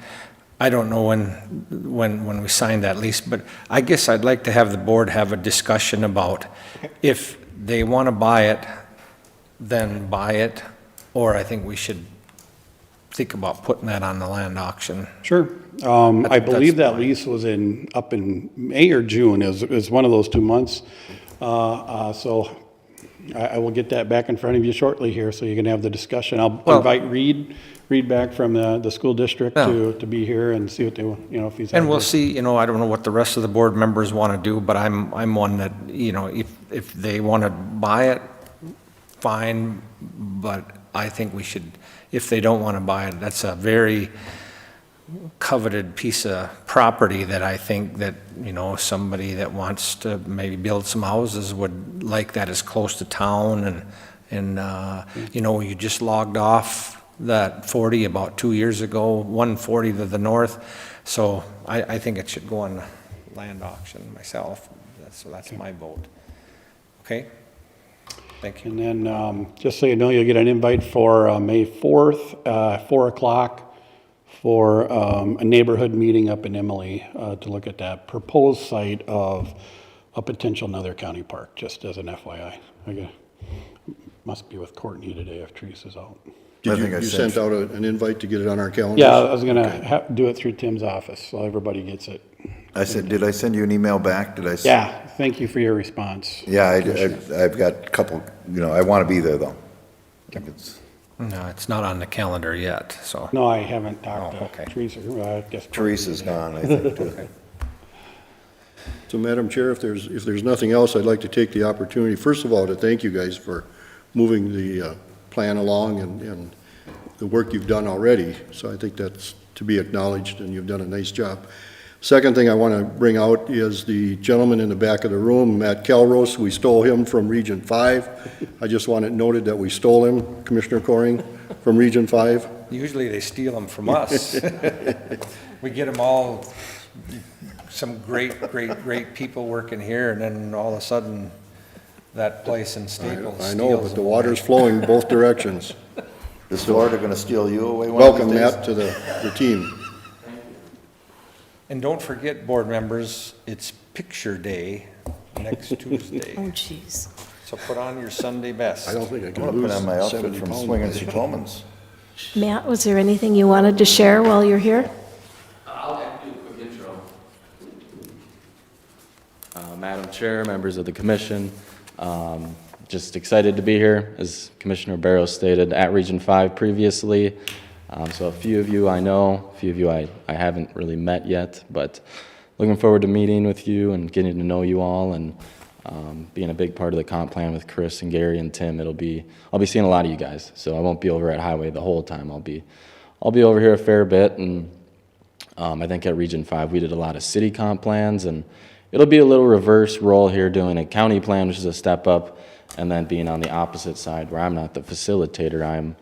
I don't know when we signed that lease, but I guess I'd like to have the board have a discussion about if they want to buy it, then buy it, or I think we should think about putting that on the land auction. Sure. I believe that lease was up in May or June, is one of those 2 months. So I will get that back in front of you shortly here, so you can have the discussion. I'll invite Reed back from the school district to be here and see what they, if he's. And we'll see, I don't know what the rest of the board members want to do, but I'm one that, if they want to buy it, fine, but I think we should, if they don't want to buy it, that's a very coveted piece of property that I think that, somebody that wants to maybe build some houses would like that as close to town, and And, you know, you just logged off that 40 about 2 years ago, 140 to the north. So I think it should go on land auction myself. So that's my vote. Okay? Thank you. And then, just so you know, you'll get an invite for May 4th, 4 o'clock, for a neighborhood meeting up in Emily to look at that proposed site of a potential another county park, just as an FYI. Must be with Courtney today if Teresa's out. Did you sent out an invite to get it on our calendar? Yeah, I was gonna do it through Tim's office, so everybody gets it. Did I send you an email back? Did I? Yeah, thank you for your response. Yeah, I've got a couple, you know, I want to be there, though. I think it's. No, it's not on the calendar yet, so. No, I haven't talked Oh, to okay. Teresa. I guess Teresa's gone, I think, too. So, Madam Chair, if there's nothing else, I'd like to take the opportunity, first of all, to thank you guys for moving the plan along and the work you've done already. So I think that's to be acknowledged, and you've done a nice job. Second thing I want to bring out is the gentleman in the back of the room, Matt Kelros. We stole him from Region 5. I just want it noted that we stole him, Commissioner Coring, from Region 5. Usually they steal them from us. We get them all, some great people working here, and then all of a sudden, that place in Staples I know, steals but the them. water's flowing both directions. Is Florida going to steal you away one of these Welcome, days? Matt, to the team. And don't forget, board members, it's picture day next Tuesday. Oh, jeez. So put on your Sunday best. I don't think I I'm can going to lose put on my outfit 70 from pounds. Swingin' Satomas. Matt, was there anything you wanted to share while you're here? I'll do a quick intro. Madam Chair, members of the commission, just excited to be here, as Commissioner Barrow stated, at Region 5 previously. So a few of you I know, a few of you I haven't really met yet, but looking forward to meeting with you and getting to know you all, and being a big part of the comp plan with Chris and Gary and Tim. I'll be seeing a lot of you guys, so I won't be over at Highway the whole time. I'll be over here a fair bit, and I think at Region 5 we did a lot of city comp plans, and it'll be a little reverse role here, doing a county plan, which is a step up, and then being on the opposite side where I'm not the facilitator, I'm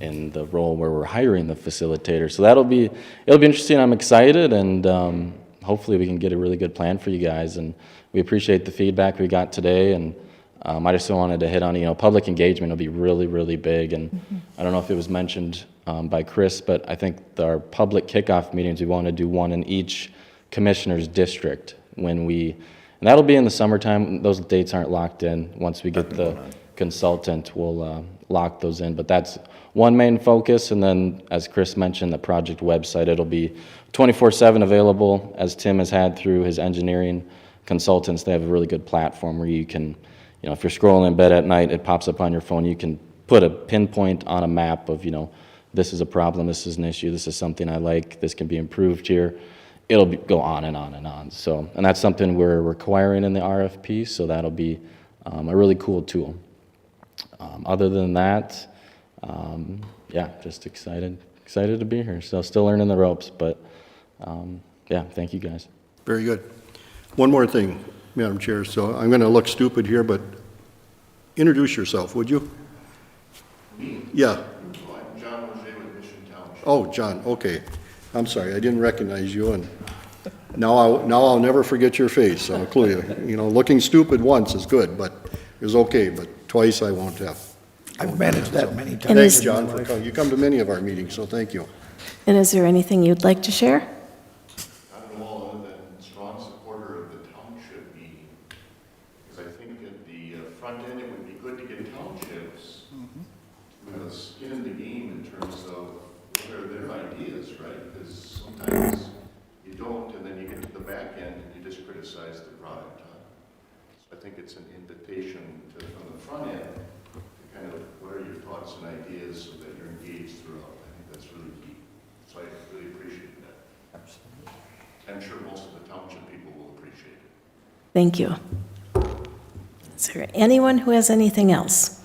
in the role where we're hiring the facilitator. So it'll be interesting. I'm excited, and hopefully we can get a really good plan for you guys. And we appreciate the feedback we got today. And I just wanted to hit on, public engagement will be really, really big. And I don't know if it was mentioned by Chris, but I think our public kickoff meetings, we want to do one in each commissioner's district and that'll be in the summertime. Those dates aren't locked in. Once we get the consultant, we'll lock those in. But that's one main focus. And then, as Chris mentioned, the project website, it'll be 24/7 available, as Tim has had through his engineering consultants. They have a really good platform where you can, if you're scrolling in bed at night, it pops up on your phone. You can put a pinpoint on a map of, this is a problem, this is an issue, this is something I like, this can be improved here. It'll go on and on and on. So, and that's something we're requiring in the RFP, so that'll be a really cool tool. Other than that, just excited to be here. So still learning the ropes, but thank you guys. Very good. One more thing, Madam Chair. So I'm going to look stupid here, but introduce yourself, would you? Me? Yeah. I'm John Roger with Mission Township. Oh, John, okay. I'm sorry, I didn't recognize you, and now I'll never forget your face, I'll clue you. Looking stupid once is good, but it's okay, but twice I won't have. I've managed that many times. Thanks, John, for coming. You come to many of our meetings, so thank you. And is there anything you'd like to share? I'm all other than strong supporter of the township meeting, because I think at the front end, it would be good to get townships with a skin in the game in terms of what are their ideas, right? Because sometimes you don't, and then you get to the back end and you just criticize the product. So I think it's an invitation from the front end to kind of what are your thoughts and ideas so that you're engaged throughout. I think that's really key. So I really appreciate that. Absolutely. I'm sure most of the township people will appreciate it. Thank you. Is there anyone who has anything else?